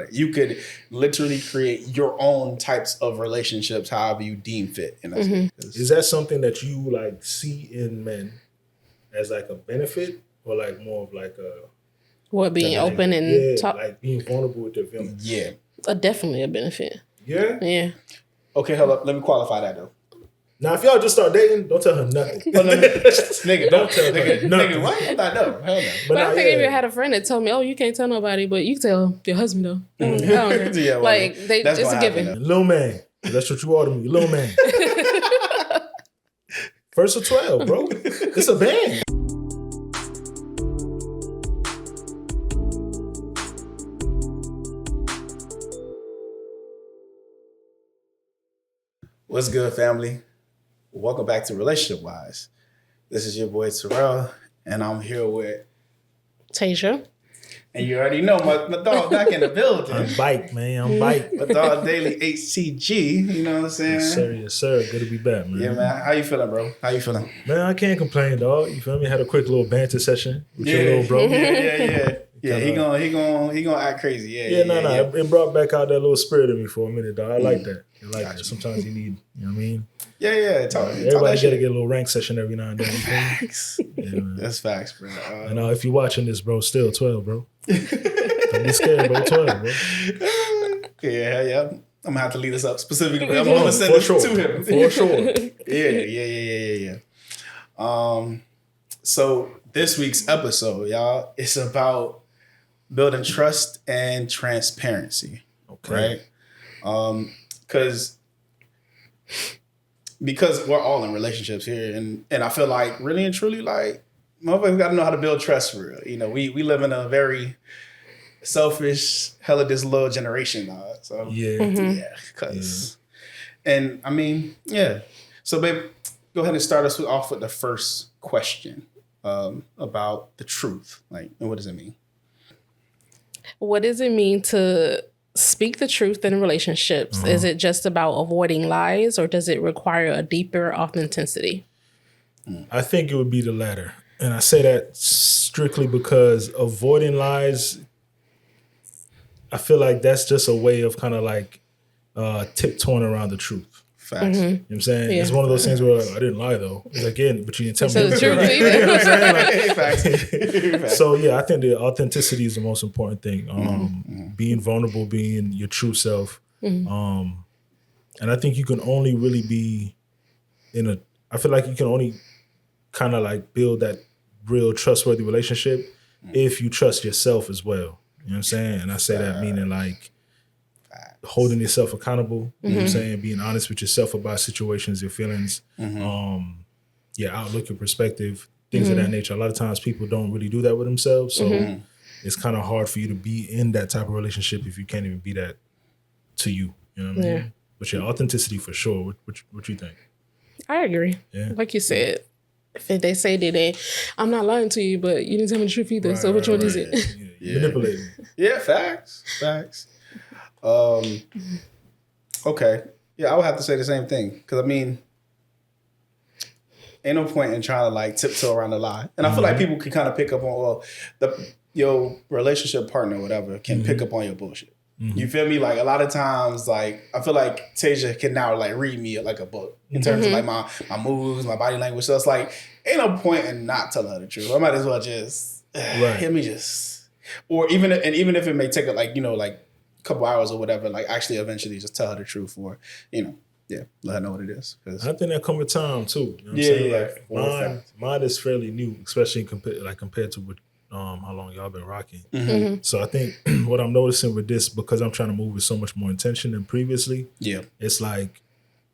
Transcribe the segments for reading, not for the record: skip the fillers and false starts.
for. You could literally create your own types of relationships however you deem fit. Is that something that you like see in men as like a benefit or like more of like a... What, being open and talk? Like being vulnerable with their feelings. Yeah. Definitely a benefit. Yeah? Yeah. Okay, hold up. Let me qualify that though. Now, if y'all just start dating, don't tell her nothing. Nigga, don't tell her nothing. Nigga, why? I know. Hell no. But I think even had a friend that told me, oh, you can't tell nobody, but you can tell your husband though. I don't care. Yeah, well, like, it's a given. Little man. That's what you are to me. Little man. First of 12, bro. It's a band. What's good, family? Welcome back to Relationship Wise. This is your boy Terall, and I'm here with Tasia. And you already know my dog back in the building. I'm Bike, man. I'm Bike. My dog Daily HTG. You know what I'm saying? Yes, sir. Yes, sir. Good to be back, man. Yeah, man. How you feeling, bro? How you feeling? Man, I can't complain, dog. You feel me? Had a quick little banter session with your little bro. Yeah, he gonna act crazy. Yeah, It brought back out that little spirit in me for a minute, dog. I like that. I like that. Sometimes you need, you know what I mean? Yeah. Everybody gotta get a little rank session every now and then. Facts. Yeah, that's facts, bro. And if you're watching this, bro, still 12, bro. Don't be scared, bro. 12, bro. Yeah. I'm gonna have to lead us up specifically. I'm gonna send this to him. For sure. Yeah. So this week's episode, y'all, it's about building trust and transparency. Okay. Right? Because we're all in relationships here, and I feel like really and truly, like, motherfuckers got to know how to build trust for real. You know, we live in a very selfish, hella disloyal generation now. So and I mean, yeah. So, babe, go ahead and start us off with the first question about the truth. Like, and what does it mean? What does it mean to speak the truth in relationships? Is it just about avoiding lies, or does it require a deeper authenticity? I think it would be the latter. And I say that strictly because avoiding lies, I feel like that's just a way of kind of like tiptoeing around the truth. Facts. You know what I'm saying? Yeah. It's one of those things where like, I didn't lie though. It's like, yeah, but you didn't tell me. The truth You know what I'm saying? Facts. So yeah, I think the authenticity is the most important thing. Being vulnerable, being your true self. And I think you can only really be I feel like you can only kind of like build that real trustworthy relationship if you trust yourself as well. You know what I'm saying? And I say that meaning like holding yourself accountable, you know what I'm saying? Being honest with yourself about situations, your feelings, your outlook, your perspective, things of that nature. A lot of times people don't really do that with themselves. So it's kind of hard for you to be in that type of relationship if you can't even be that to you. You know what I mean? But your authenticity for sure. What you think? I agree. Yeah. Like you said, if they say that I'm not lying to you, but you didn't tell me the truth either. So which one is it? Manipulating. Yeah, facts. Okay. Yeah, I would have to say the same thing. Because, I mean, ain't no point in trying to, like, tiptoe around the lie. And I feel like people can kind of pick up on, your relationship partner or whatever can pick up on your bullshit. You feel me? Like, a lot of times, like, I feel like Tasia can now, like, read me like a book in terms of, like, my moves, my body language. So it's like, ain't no point in not telling her the truth. I might as well just, let me just, or even if it may take, like, you know, like, couple hours or whatever, like actually eventually just tell her the truth, or let her know what it is. I think that comes with time too. You know what I'm saying? Like mine is fairly new, especially compared to what how long y'all been rocking. So I think what I'm noticing with this, because I'm trying to move with so much more intention than previously, it's like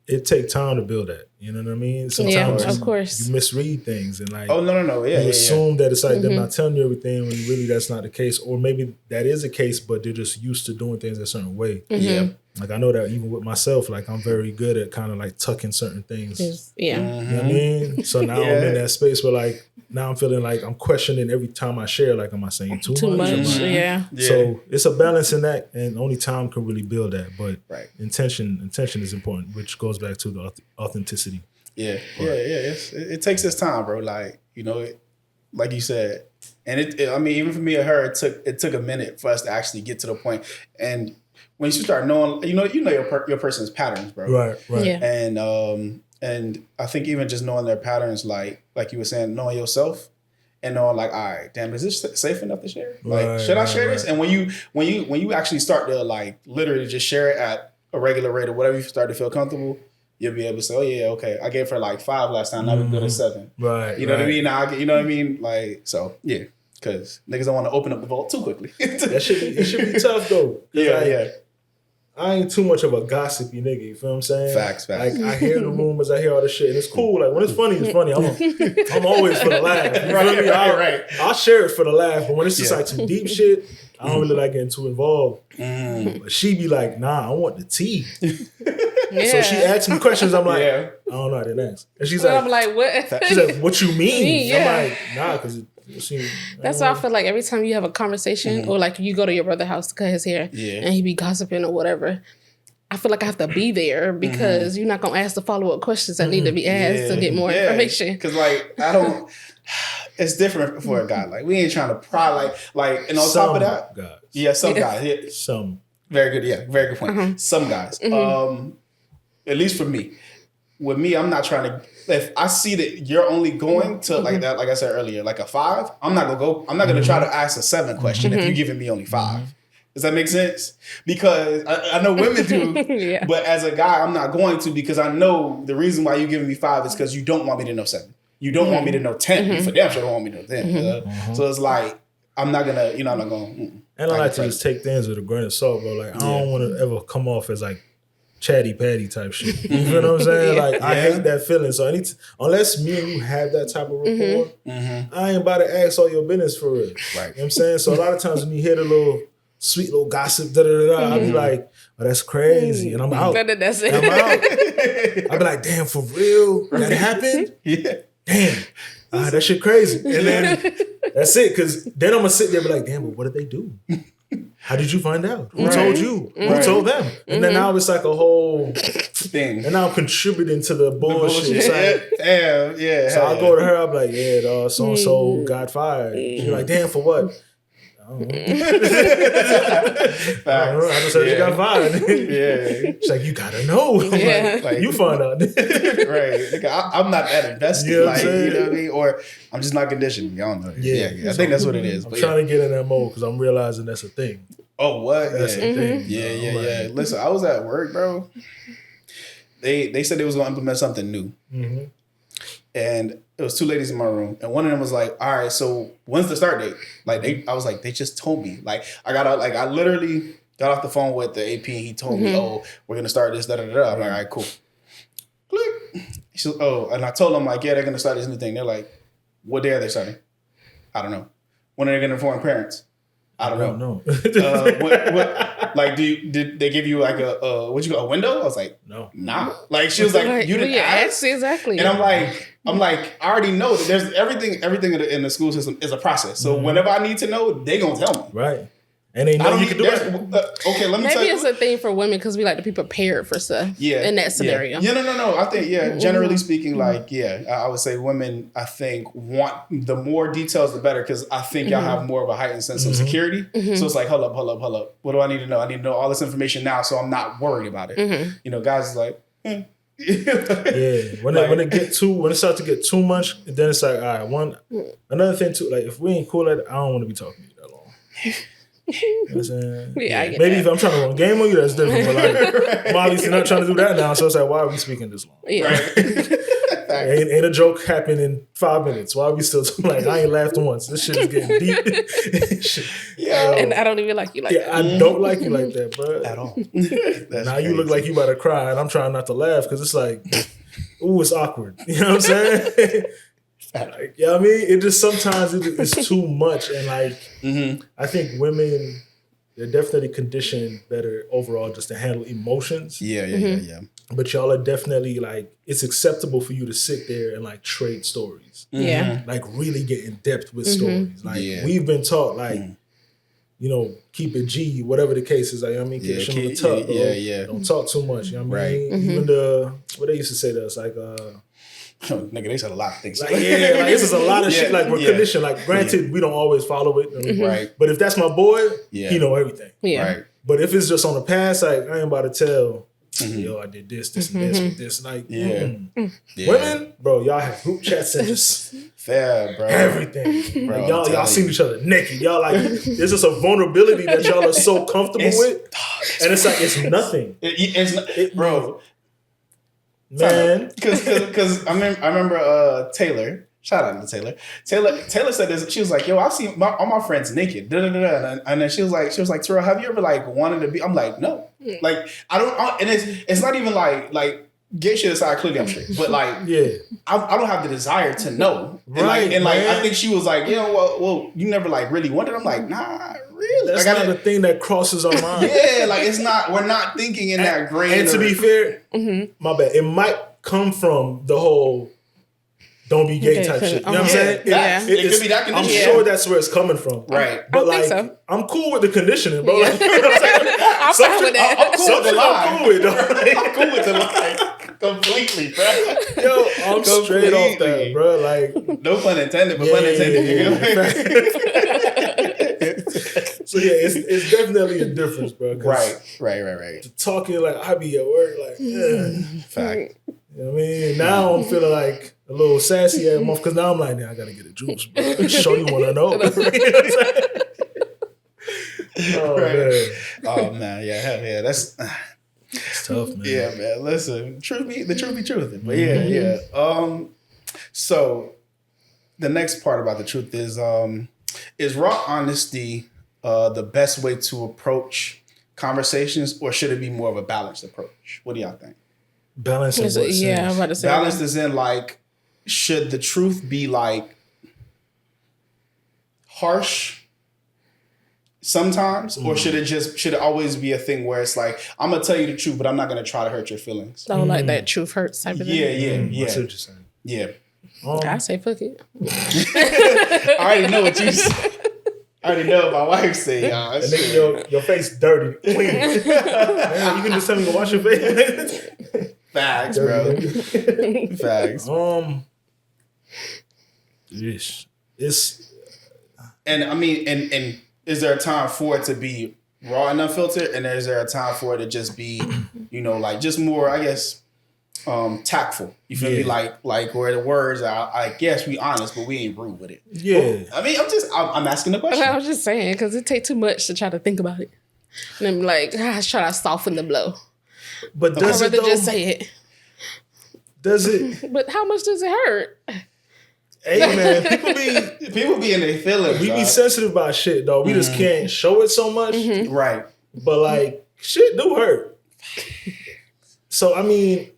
it take time to build that. You know what I mean? Sometimes of course. You misread things and like you assume that it's like they're not telling you everything when really that's not the case. Or maybe that is the case, but they're just used to doing things a certain way. Like I know that even with myself, like I'm very good at kind of like tucking certain things. Yeah. You know what I mean? So now I'm in that space where like now I'm feeling like I'm questioning every time I share, like, am I saying too much? Yeah. So it's a balance in that, and only time can really build that. But intention is important, which goes back to the authenticity. It takes its time, bro. Like, you know, like you said, And I mean, even for me and her, it took a minute for us to actually get to the point. And when you start knowing, you know your person's patterns, bro. Right. Yeah. And I think even just knowing their patterns, like you were saying, knowing yourself and knowing like, all right, damn, is this safe enough to share? Like, should I share this? And when you actually start to like literally just share it at a regular rate or whatever, you start to feel comfortable, you'll be able to say, oh yeah, okay, I gave her like 5 last time, now we're good at 7. Right. You know what I mean? Now you know what I mean? Like, so yeah, because niggas don't want to open up the vault too quickly. It should be tough though. Yeah. I ain't too much of a gossipy nigga, you feel what I'm saying? Facts. Like, I hear the rumors, I hear all this shit, and it's cool. Like, when it's funny, it's funny. I'm always for the laugh. You feel me? I'll share it for the laugh, but when it's just like some deep shit, I don't really like getting too involved. But she be like, nah, I want the tea. Yeah. So she asks me questions, I'm like, I don't know, I didn't ask. And she's like, I'm like, what? She's like, what you mean? Yeah. I'm like, nah, because that's why I feel like every time you have a conversation or like you go to your brother's house to cut his hair and he be gossiping or whatever, I feel like I have to be there because you're not going to ask the follow-up questions that need to be asked to get more information. Because like, I don't, it's different for a guy. Like, we ain't trying to pry like, and on top of that, guys. Yeah, some guys. Yeah. Some. Very good. Yeah, very good point. Some guys. At least for me. With me, I'm not trying to. If I see that you're only going to like that, like I said earlier, like a 5, I'm not gonna go. I'm not gonna try to ask a 7 question if you're giving me only 5. Does that make sense? Because I know women do, but as a guy, I'm not going to because I know the reason why you're giving me 5 is because you don't want me to know 7. You don't want me to know 10. You for damn sure don't want me to know 10. So it's like I'm not gonna. I'm not going. And I like to just take things with a grain of salt, bro. Like I don't want to ever come off as like chatty patty type shit. You feel what I'm saying? Like I hate that feeling. So unless me and you have that type of rapport, I ain't about to ask all your business for real. Right. You know what I'm saying? So a lot of times when you hear the little sweet little gossip, I'll be like, oh, that's crazy. And I'm out. That's it. I'm out. I'll be like, damn, for real? That happened? Yeah. Damn. That shit crazy. And then that's it. Because then I'm going to sit there and be like, damn, but what did they do? How did you find out? Who told you? Who told them? And then now it's like a whole thing. And now I'm contributing to the bullshit. Damn, yeah. So I'll go to her, I'll be like, yeah, dog, so-and-so got fired. She's like, damn, for what? I don't know. I just heard you got fired. She's like, you gotta know. Like, you find out. Right. I'm not that invested. You know what I mean? Or I'm just not conditioned. Y'all know. I think that's what it is. I'm trying to get in that mode because I'm realizing that's a thing. Oh, what? That's a thing. Yeah. Listen, I was at work, bro. They said they was gonna implement something new. And it was 2 ladies in my room, and one of them was like, "All right, so when's the start date?" Like I was like, they just told me. Like I literally got off the phone with the AP, and he told me, "Oh, we're gonna start this." Da da da. I'm like, "All right, cool." Click. And I told them like, "Yeah, they're gonna start this new thing." They're like, "What day are they starting?" I don't know. When are they gonna inform parents? I don't know. What like did they give you like a window? I was like, no, nah. Like she was like, you didn't ask? Exactly. And I'm like, I already know that there's everything in the school system is a process. So whenever I need to know, they gonna tell me. Right. And they know you can do it. Okay, let me tell you. Maybe it's a thing for women because we like to be prepared for stuff. In that scenario. Yeah, no. I think generally speaking, like I would say women, I think want the more details the better because I think y'all have more of a heightened sense of security. So it's like, hold up. What do I need to know? I need to know all this information now, so I'm not worried about it. You know, guys is like. When it starts to get too much, then it's like, all right, another thing too, like if we ain't cool at it, I don't want to be talking to you that long. You know what I'm saying? Maybe if I'm trying to run game on you, that's different. But like, I'm obviously not trying to do that now. So it's like, why are we speaking this long? Ain't a joke happen in 5 minutes. Why are we still talking? Like, I ain't laughed once. This shit is getting deep. And I don't even like you like that. I don't like you like that, bro. At all. Now you look like you about to cry, and I'm trying not to laugh because it's like, ooh, it's awkward. You know what I'm saying? Like, you know what I mean? It just sometimes it's too much. And like, I think women, they're definitely conditioned better overall just to handle emotions. Yeah. But y'all are definitely like, it's acceptable for you to sit there and like trade stories. Like really get in depth with stories. Like we've been taught like, you know, keep it G, whatever the case is. Like, you know what I mean? Keep it tuck, Don't talk too much. You know what I mean? Even what they used to say to us, like, Nigga, they said a lot of things. Like, this is a lot of shit. Like, we're conditioned. Like, granted, we don't always follow it. Right. But if that's my boy, he know everything. Yeah. Right. But if it's just on the past, like, I ain't about to tell, yo, I did this, and this, with this. Like, women, bro, y'all have group chats and just fair, bro. Everything. Bro, like, y'all seen each other naked. Y'all like, there's just a vulnerability that y'all are so comfortable with. And it's like, it's nothing. Bro. Man. Because I remember Taylor. Shout out to Taylor. Taylor said this. She was like, "Yo, I've seen all my friends naked." And then she was like, "Terall, have you ever like wanted to be?" I'm like, "No." Like I don't. And it's not even like gay shit aside. Clearly, I'm straight, but like, I don't have the desire to know. And I think she was like, well, you never like really wanted. I'm like, nah, really. That's not the thing that crosses our mind. Yeah, like it's not. We're not thinking in that grain. And to be fair, my bad. It might come from the whole. Don't be gay type shit. You know what I'm saying? It could be that condition. I'm sure that's where it's coming from. Right. But like, I'm cool with the conditioning, bro. Like, you know what I'm saying? I'm fine with that. I'm cool with the lie. I'm cool with, I'm cool with the lie. Completely, bro. Yo, I'm straight off that, bro. Like, no pun intended, but pun intended. So it's definitely a difference, bro. Right. Talking like I be at work, like, fact. You know what I mean? Now I'm feeling like a little sassy at month because now I'm like, I gotta get a juice, bro. Show you what I know. Oh man, yeah, that's it's tough, man. Yeah, man. Listen, the truth be truth. But yeah. So the next part about the truth is raw honesty the best way to approach conversations, or should it be more of a balanced approach? What do y'all think? Balance in what sense? Yeah, I'm about to say balance is in like, should the truth be like harsh sometimes, or should it always be a thing where it's like, I'm gonna tell you the truth, but I'm not gonna try to hurt your feelings? So like that truth hurts type of thing. Yeah. I see what you're saying. Yeah. I say fuck it. I already know what you say. I already know what my wife say, y'all. And then your face dirty, clean. Man, you can just tell me to wash your face. Facts, bro. Facts. It's and I mean, and is there a time for it to be raw and unfiltered, and is there a time for it to just be, like just more, I guess, tactful? You feel me? Like where the words are, I guess we honest, but we ain't rude with it. Yeah. Well, I mean, I'm asking the question. I was just saying, because it takes too much to try to think about it. And I'm like, I try to soften the blow. But does I'd it rather though? just say it. Does it? But how much does it hurt? Hey man, people be in their feelings. We be sensitive about shit, though. We just can't show it so much. Right. But like, shit do hurt. So I mean,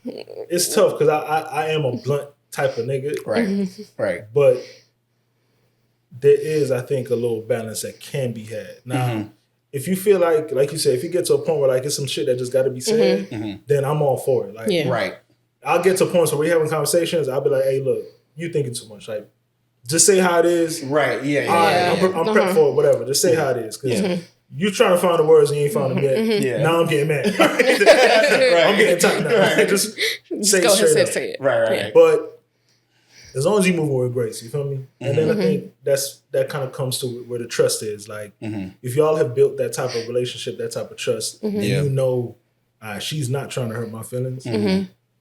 it's tough because I am a blunt type of nigga. Right. But there is, I think, a little balance that can be had. Now, if you feel like you said, if you get to a point where like it's some shit that just got to be said, then I'm all for it. Like, right. I'll get to points where we're having conversations. I'll be like, hey, look, you thinking too much. Like, just say how it is. Right. Yeah. I'm prepped for it. Whatever. Just say how it is. Because you trying to find the words and you ain't found them yet. Yeah. Now I'm getting mad. I'm getting tight now. Right. Just say go it straight ahead, up. say it. Right. But as long as you move with grace, you feel me? And then I think that kind of comes to where the trust is. Like, if y'all have built that type of relationship, that type of trust, then you know she's not trying to hurt my feelings.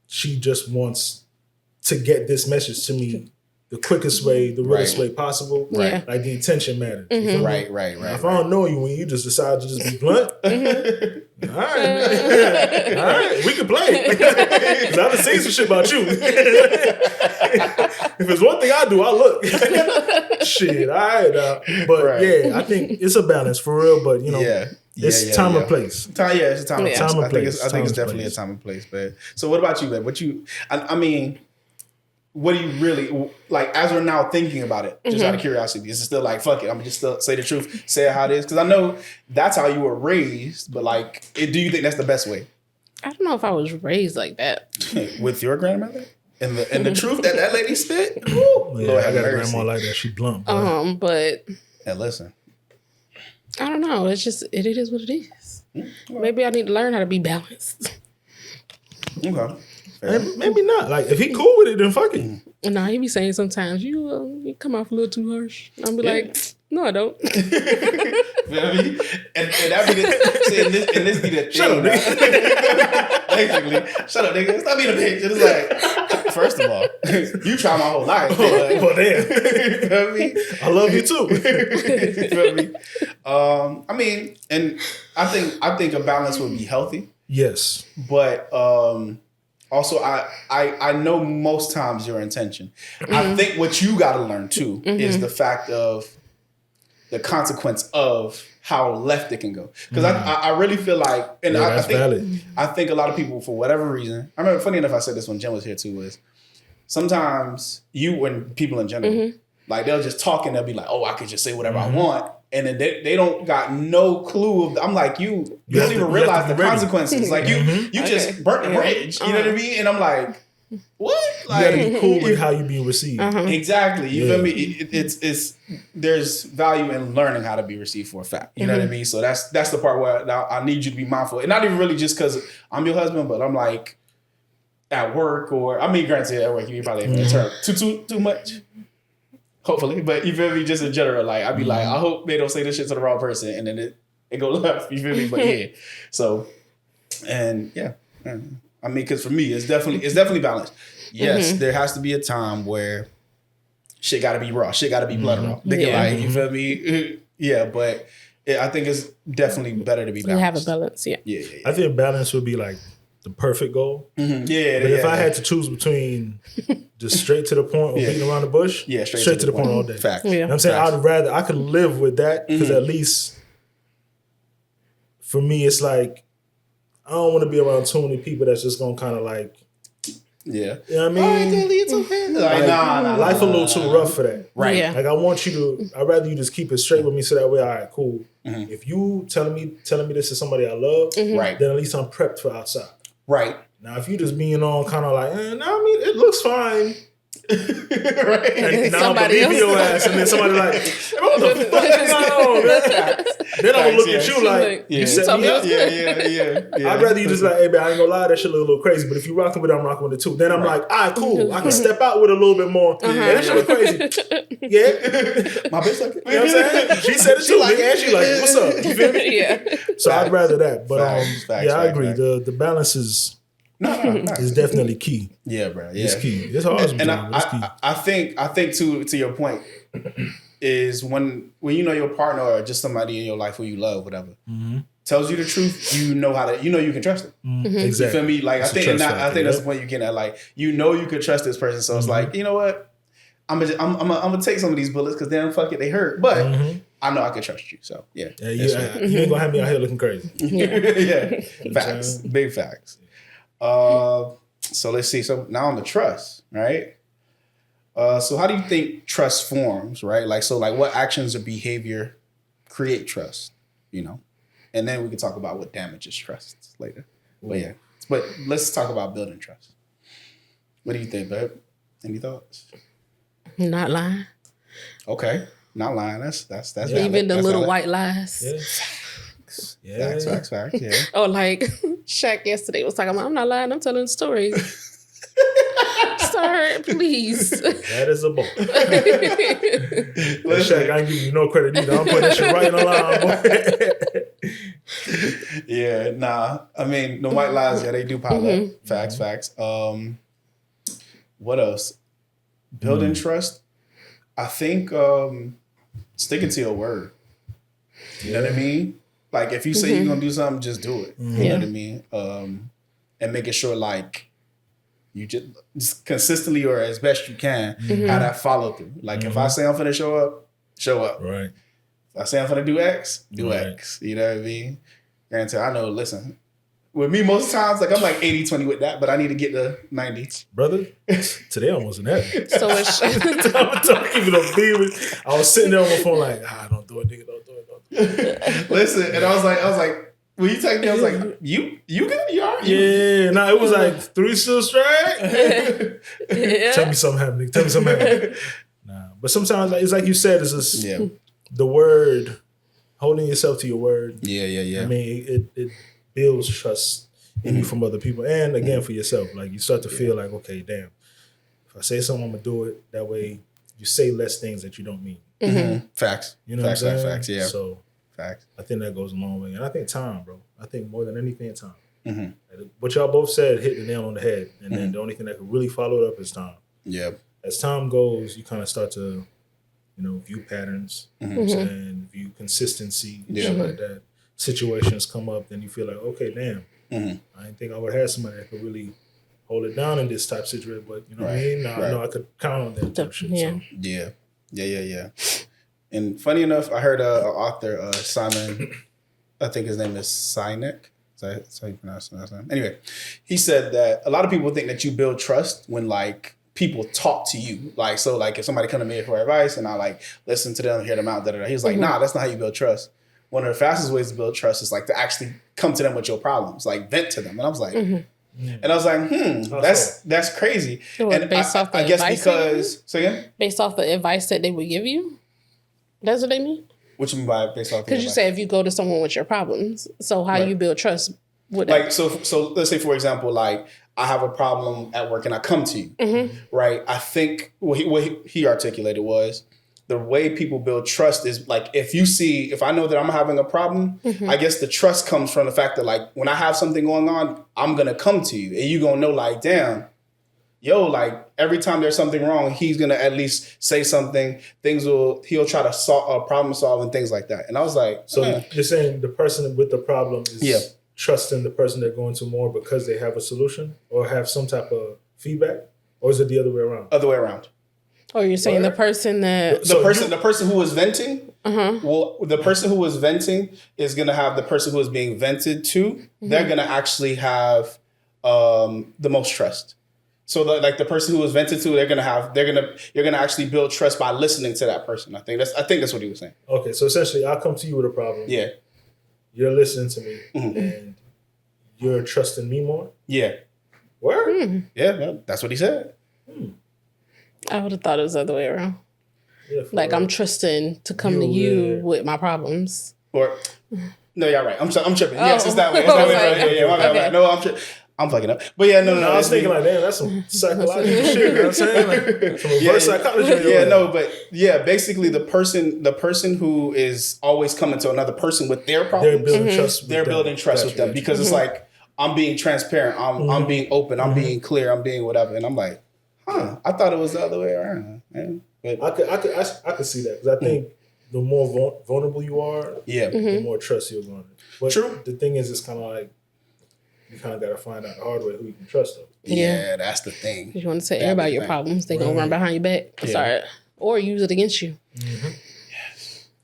She just wants to get this message to me the quickest way, the realest way possible. Right. Like the intention matters. Right. If I don't know you when you just decide to just be blunt, all right, we can play. Because I've seen some shit about you. If it's one thing I do, I look. Shit, all right. But yeah, I think it's a balance for real. But it's time and place. It's a time and place. Time and I think it's definitely a time and place, man. So what about you, man? I mean, what do you really like as we're now thinking about it? Just out of curiosity, is it still like fuck it? I'm gonna just still say the truth, say it how it is? Because I know that's how you were raised, but like, do you think that's the best way? I don't know if I was raised like that. With your grandmother and the truth that lady spit. Yeah, Lord I have got a mercy. grandma like that. She blunt. Bro. But And listen, I don't know. It's just it is what it is. Maybe I need to learn how to be balanced. okay, And maybe not. Like, if he cool with it, then fuck it. Nah, he be saying sometimes, you come off a little too harsh. I'll be like, no, I don't. Feel me? And that be the, and this be the thing. Shut up, nigga. Basically, shut up, nigga. Stop being a bitch. It's like, first of all, you try my whole life. Well, damn. Feel me? I love you too. Feel me? I mean, and I think a balance would be healthy. Yes. But also, I know most times your intention. I think what you got to learn too is the fact of the consequence of how left it can go. Because I really feel like, and I think valid. I think a lot of people, for whatever reason, I remember, funny enough, I said this when Jen was here too, was sometimes when people in general, like they'll just talk and they'll be like, oh, I could just say whatever I want. And then they don't got no clue of. I'm like, you don't even realize the consequences. Like you just burnt the bridge. You know what I mean? And I'm like, what? Like, you gotta be cool with how you being received. Exactly. You feel me? It's there's value in learning how to be received for a fact. You know what I mean? So that's the part where I need you to be mindful, and not even really just because I'm your husband, but I'm like at work, or I mean, granted, at work you probably turn too much. Hopefully, but you feel me? Just in general, like I'd be like, I hope they don't say this shit to the wrong person, and then it go left. You feel me? But yeah, so and yeah, I mean, because for me, it's definitely balanced. Yes, there has to be a time where shit got to be raw, shit got to be blood raw. Like, you feel me? Yeah, but I think it's definitely better to be balanced. You have a balance, yeah. I think balance would be like the perfect goal. But if I had to choose between just straight to the point or beating around the bush, straight to the point all day. Facts. Yeah. You know what I'm saying? I could live with that because at least for me, it's like, I don't want to be around too many people that's just going to kind of like, you know what I mean? Life a little too rough for that. Right. Yeah. Like I'd rather you just keep it straight with me so that way, all right, cool. If you telling me this is somebody I love, right, then at least I'm prepped for outside. Right. Now, if you just being on kind of like, no, I mean, it looks fine. Right. And now I'm believing your ass, and then somebody like, what the fuck is going on, man? Then I'm gonna look at you like, you set me up. Yeah. I'd rather you just like, hey, man, I ain't gonna lie, that shit look a little crazy, but if you rocking with it, I'm rocking with it too. Then I'm like, all right, cool. I can step out with it a little bit more. Yeah, that shit look crazy. Yeah. My bitch like it. You know what I'm saying? She said it too. Like, and she like, what's up? You feel me? Yeah. So I'd rather that. But I agree. Facts. The balance is definitely key. Yeah, bro. Yeah. It's key. It's hard. And I think to your point is when you know your partner or just somebody in your life who you love, whatever, tells you the truth, you know you can trust them. Exactly. You feel me? Like I think that's the point you're getting at. Like you can trust this person, so it's like, you know what? I'm gonna take some of these bullets because then fuck it, they hurt, but I know I can trust you. So yeah, you ain't gonna have me out here looking crazy. Yeah, facts, big facts. So let's see. So now on the trust, right? So how do you think trust forms, right? Like, so like what actions or behavior create trust, And then we can talk about what damages trust later. But let's talk about building trust. What do you think, babe? Any thoughts? Not lying. Okay. Not lying. That's even the little white lies. Yeah. Facts. Yeah. Oh, like Shaq yesterday was talking about, I'm not lying, I'm telling the story. Sir, please. That is a boy. Shaq, I ain't giving you no credit either. I'm putting that shit right in the line, boy. Yeah, nah. I mean, the white lies, they do pile up. Facts. What else? Building trust. I think sticking to your word. You know what I mean? Like if you say you're gonna do something, just do it. You know what I mean? And making sure like you just consistently or as best you can have that follow through. Like if I say I'm gonna show up. Right. If I say I'm gonna do X, do X. You know what I mean? Granted, I know, listen, with me most times, like I'm like 80-20 with that, but I need to get the 90. Brother, today almost an F. So it's I was sitting there on my phone like, don't do it, nigga, don't do it. Listen, and I was like, when you text me, I was like, you good? You all right? Yeah, it was like 3 still straight. Tell me something happening. Nah, but sometimes it's like you said, it's just the word, holding yourself to your word. Yeah. I mean, it builds trust. in you from other people, and again for yourself. Like you start to feel like, okay, damn, if I say something, I'm gonna do it. That way, you say less things that you don't mean. Facts. You know facts, what I'm saying? Facts. Yeah. So facts. I think that goes a long way, and I think time, bro. I think more than anything, time. What y'all both said hit the nail on the head, and then the only thing that could really follow it up is time. Yeah. As time goes, you kind of start to, view patterns and view consistency, shit like that. Situations come up, then you feel like, okay, damn, I didn't think I would have somebody that could really hold it down in this type of situation, but you know what I mean? I know I could count on that type of shit. Yeah. So. Yeah. And funny enough, I heard an author, Simon, I think his name is Sinek. That's how you pronounce his last name. Anyway, he said that a lot of people think that you build trust when like people talk to you. Like, so like if somebody come to me for advice and I like listen to them, hear them out, He's like, nah, that's not how you build trust. One of the fastest ways to build trust is like to actually come to them with your problems, like vent to them. And I was like, and I was like, that's crazy. And based off the I guess advice because, so again? Based off the advice that they would give you? That's what they mean? What you mean by based off? Because you say if you go to someone with your problems, so how you build trust with that? Like so let's say for example, like I have a problem at work and I come to you, right? I think what he articulated was the way people build trust is like if I know that I'm having a problem, I guess the trust comes from the fact that like when I have something going on, I'm gonna come to you and you gonna know like, damn, yo, like every time there's something wrong, he's gonna at least say something. He'll try to problem solve and things like that. And I was like, so you're saying the person with the problem is trusting the person they're going to more because they have a solution or have some type of feedback, or is it the other way around? Other way around. Or you're saying the person that the person who was venting, well, the person who was venting is gonna have the person who is being vented to. They're gonna actually have the most trust. So like the person who was vented to, you're gonna actually build trust by listening to that person. I think that's what he was saying. Okay, so essentially, I'll come to you with a problem. Yeah, you're listening to me, and you're trusting me more. Yeah, word. Yeah, that's what he said. I would have thought it was the other way around. Yeah, like I'm trusting to come to you with my problems. Or no, you're right. I'm tripping. Yes, it's that way. It's that way. Right? Yeah, my bad. No, I'm fucking up. But yeah, no. I was thinking like, damn, that's some psychological shit. You know what I'm saying? Like, some reverse psychology. Yeah, no, but yeah, basically the person who is always coming to another person with their problems, they're building trust. They're building trust with them because it's like I'm being transparent. I'm being open. I'm being clear. I'm being whatever. And I'm like, I thought it was the other way around. Man. But I could see that because I think the more vulnerable you are, the more trust you're going to. But true. The thing is, it's kind of like you kind of got to find out the hard way who you can trust them. Yeah, that's the thing. You want to tell everybody your problems, they gonna run behind your back, or use it against you.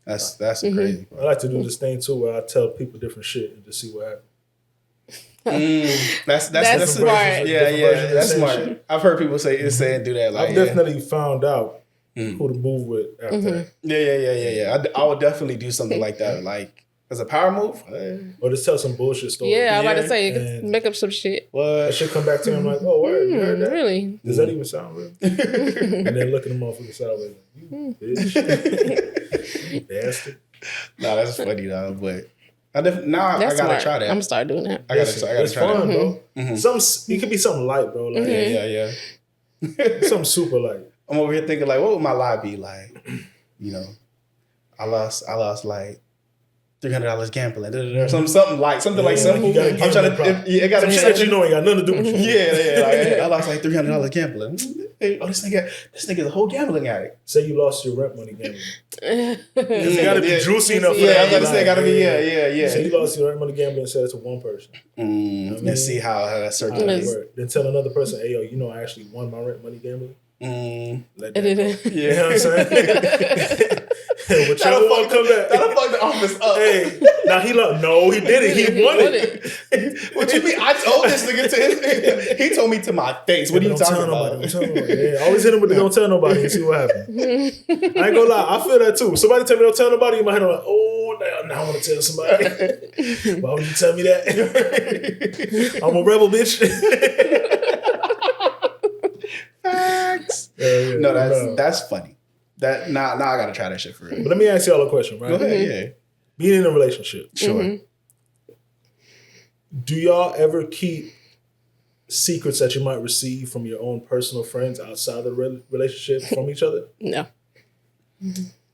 Yes, that's crazy. I like to do this thing too, where I tell people different shit and just see what happens. That's smart. Yeah, that's smart. Shit. I've heard people say and do that. Like, I've definitely found out who to move with after that. Yeah. I would definitely do something like that. Like as a power move, or just tell some bullshit story. Yeah, I'm about to say make up some shit. What? I should come back to him like, oh, word, you heard that? Really? Does that even sound real? And then look at him off to the side like, you bitch, you bastard. Nah, that's funny though, but. I gotta try that. I'm gonna start doing that. I gotta try fun, that, bro. It could be something light, bro. Like, yeah. Something super light. I'm over here thinking like, what would my lie be like? You know, I lost like $300 gambling, or something like simple. I'm trying to. It got some shit that you know ain't got nothing to do with you. Yeah. Like, I lost like $300 gambling. Hey, this nigga's a whole gambling addict. Say you lost your rent money gambling. It gotta be juicy enough for that. Yeah, I gotta say, gotta be, yeah. Say you lost your rent money gambling and said it to one person. Let's see how that circulates. Then tell another person, hey, yo, you know I actually won my rent money gambling. Let that go. Yeah. You know what I'm saying? Whichever one come back. That'll fuck the office up. Hey, now he did it. He won it. What you mean? I told this nigga to him. He told me to my face. What are you talking about? Yeah, always hit him with the don't tell nobody and see what happens. I ain't gonna lie, I feel that too. Somebody tell me don't tell nobody, in my head I'm like, oh, now I want to tell somebody. Why would you tell me that? I'm a rebel, bitch. Facts. No, that's funny. That now I gotta try that shit for real. But let me ask y'all a question, right? Go ahead, yeah. Being in a relationship, sure. Do y'all ever keep secrets that you might receive from your own personal friends outside the relationship from each other? No.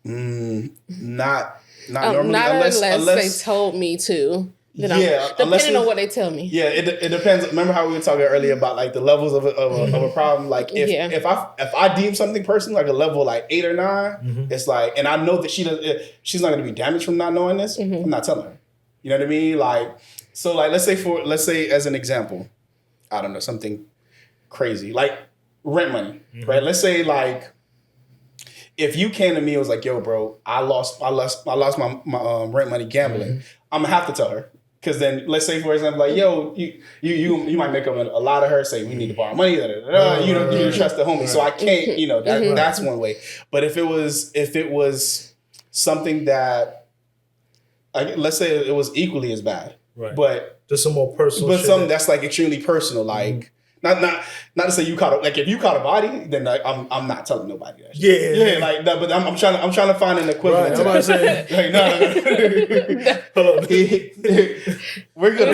Not normally. Not unless they unless told me to. Depending on what they tell me. Yeah, it depends. Remember how we were talking earlier about like the levels of a problem. Like if I deem something personal like a level like 8 or 9, it's like, and I know that she's not going to be damaged from not knowing this. I'm not telling her. You know what I mean? Like, so like let's say as an example, I don't know, something crazy like rent money, right? Let's say like if you came to me and was like, yo, bro, I lost my rent money gambling, I'm gonna have to tell her. Because then, let's say, for example, like, yo, you might make up a lot of her, say, we need to borrow money, you don't trust the homie. So I can't, that's one way. But if it was something that, let's say it was equally as bad, right? But just some more personal but shit. something that's like extremely personal, like, not to say you caught like if you caught a body, then like, I'm not telling nobody that shit. Yeah, like no, but I'm trying to find an equivalent. Right, to that. Saying. Like, no. Hold on. We're gonna.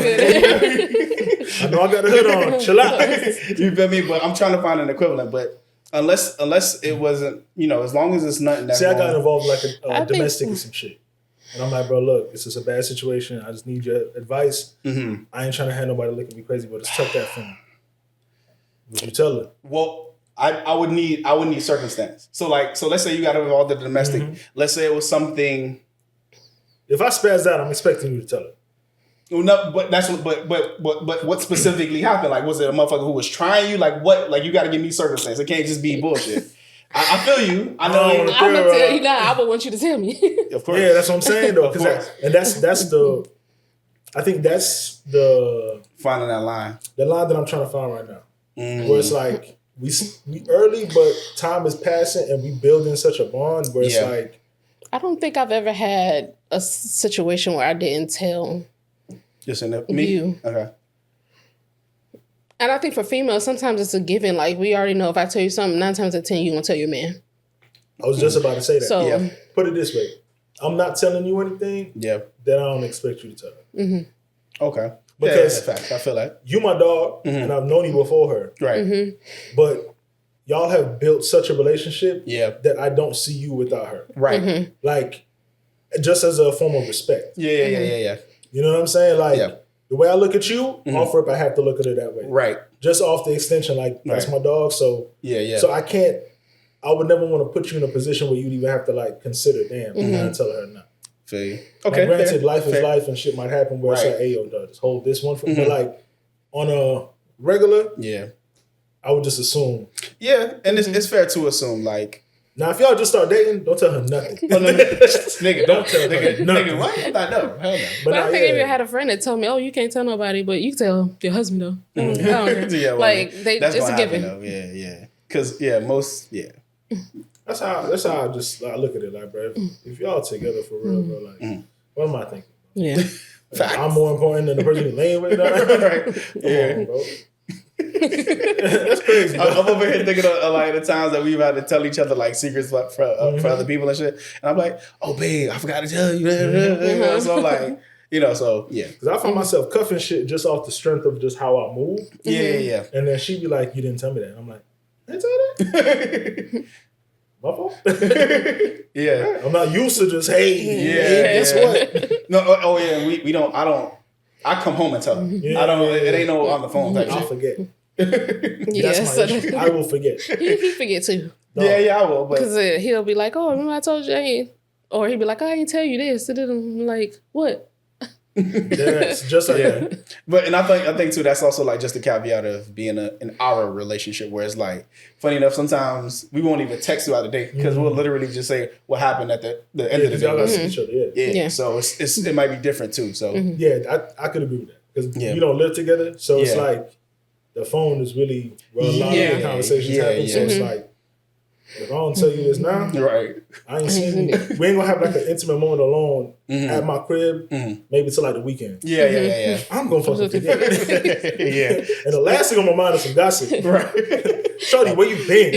I know I got a hood on. Chill out. You feel me? But I'm trying to find an equivalent. But unless it wasn't, as long as it's nothing that. See, I got involved like a domestic or some shit. And I'm like, bro, look, this is a bad situation. I just need your advice. I ain't trying to have nobody look at me crazy, but just tuck that from me. Would you tell her? Well, I would need circumstance. So let's say you got involved in the domestic. Let's say it was something. If I spaz out, I'm expecting you to tell her. Well, no, but what specifically happened? Like, was it a motherfucker who was trying you? Like what? Like you got to give me circumstance. It can't just be bullshit. I feel you. I know. I'm gonna tell you now. I would want you to tell me. Of course. Yeah, that's what I'm saying though. That's the. I think that's the finding that line. The line that I'm trying to find right now. Where it's like we early, but time is passing and we building such a bond where it's like. I don't think I've ever had a situation where I didn't tell just in me. You. Okay. And I think for females, sometimes it's a given. Like we already know if I tell you something, 9 times out of 10, you're gonna tell your man. I was just about to say that. So put it this way: I'm not telling you anything. That I don't expect you to tell her. Okay. Because fact. I feel that you my dog, and I've known you before her. Right. But y'all have built such a relationship that I don't see you without her. Right. Like, just as a form of respect. Yeah. You know what I'm saying? Like, the way I look at you, off rip, I have to look at it that way. Right. Just off the extension, like, that's my dog. So, So I would never want to put you in a position where you'd even have to, like, consider, damn, I gotta tell her not. Okay. Like, granted, life is life and shit might happen where it's like, hey, yo, dog, just hold this one for me. But, like, on a regular, I would just assume. Yeah, and it's fair to assume, like. Now, if y'all just start dating, don't tell her nothing. Nigga, don't tell her nothing. Nigga, what? I know. Hell no. But I think if you had a friend that told me, oh, you can't tell nobody, but you tell your husband, though. Like, it's a given. Though. Yeah. Because, That's how I just look at it, like, bro. If y'all together for real, bro, like, what am I thinking? Yeah. Like, I'm more important than the person you're laying with. Right? Come on, bro. That's crazy. I'm over here thinking of like the times that we've had to tell each other like secrets for other people and shit. And I'm like, oh, babe, I forgot to tell you. So I'm like, so yeah. Because I find myself cuffing shit just off the strength of just how I move. Yeah. And then she'd be like, you didn't tell me that. And I'm like, I didn't tell you that? My fault. Yeah. I'm not used to just, hey, guess what? No, we don't, I come home and tell her. It ain't no on the phone type I'll shit. forget. That's my issue. I will forget. He forget too. No. Yeah, I will. Because he'll be like, oh, remember I told you or he'll be like, I ain't tell you this. And then I'm like, what? That's just like that. But and I think too that's also like just the caveat of being in our relationship where it's like funny enough sometimes we won't even text throughout the day because we'll literally just say what happened at the end of the day. Y'all gotta see each other. Yeah. So it might be different too. So I could agree with that because we don't live together. So it's like the phone is really where a lot of the conversations happen. So it's like. If I don't tell you this now, right? I ain't seen you. We ain't gonna have like an intimate moment alone at my crib, maybe till like the weekend. Yeah. I'm gonna fucking forget. And the last thing on my mind is some gossip. Right. Shorty, where you been?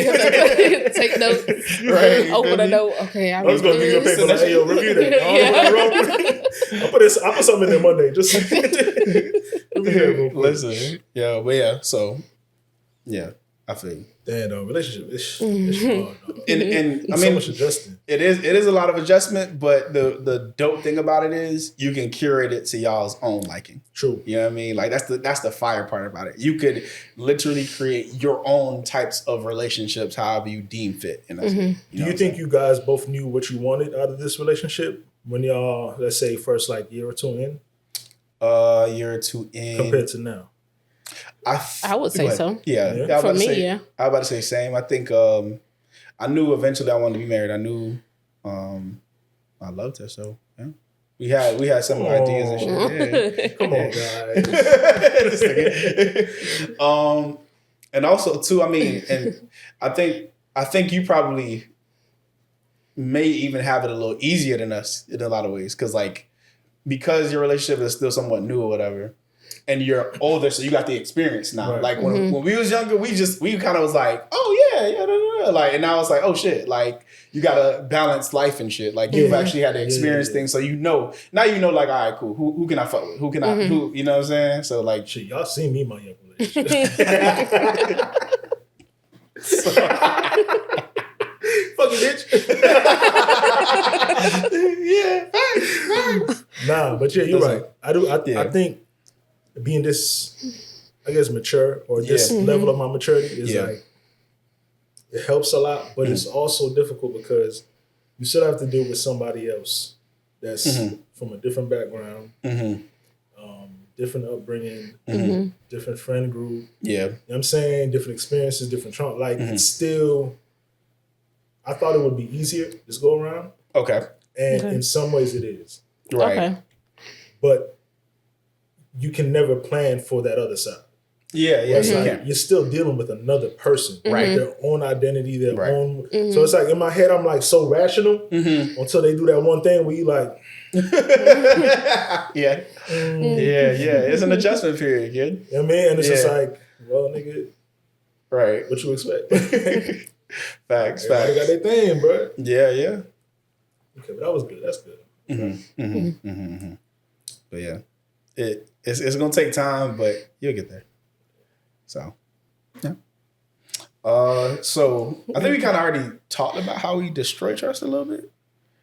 Take notes. Right. Open a note. Okay, I was gonna give you a paper like, hey, yo, review that. I put something in there Monday. Just review Listen, yeah, but yeah, so yeah, I feel you. Damn, though, relationship, it's hard, though. And I so mean, much adjusting. It is a lot of adjustment, but the dope thing about it is you can curate it to y'all's own liking. True. You know what I mean? Like that's the fire part about it. You could literally create your own types of relationships however you deem fit. And Do you think you guys both knew what you wanted out of this relationship when y'all, let's say, first like year or two in? Year or two in compared to now. I would say so. Yeah. For me, yeah. I was about to say same. I think I knew eventually I wanted to be married. I knew I loved her, so yeah. We had some ideas and shit. Yeah. Come on, guys. And also too, I mean, and I think you probably may even have it a little easier than us in a lot of ways, because your relationship is still somewhat new or whatever. And you're older, so you got the experience now. Right. Like when we was younger, we kind of was like, oh yeah, like, and now it's like, oh shit, like you gotta balance life and shit. Like you've actually had to experience things, so now you know, like, all right, cool. Who can I fuck with? Who can I? Who, you know what I'm saying? So like, shit, y'all seen me in my young relationship. Fucking bitch. Yeah. Nah, but yeah, you're right. I think being this, I guess, mature or this level of my maturity is like, it helps a lot, but it's also difficult because you still have to deal with somebody else that's from a different background, different upbringing, different friend group. Yeah. You know what I'm saying? Different experiences, different trauma. Like, it's still, I thought it would be easier this go around. Okay. And in some ways it is. Right. Okay. But you can never plan for that other side. Yeah. It's like you're still dealing with another person, right? Their own identity, their own. So it's like in my head, I'm like so rational until they do that one thing where you like, yeah. It's an adjustment period, kid. You know what I mean? And it's just like, well, nigga, right? What you expect? Facts. Everybody got their thing, bro. Yeah. Okay, but that was good. That's good. But yeah, it's gonna take time, but you'll get there. So, yeah. So I think we kind of already talked about how we destroy trust a little bit.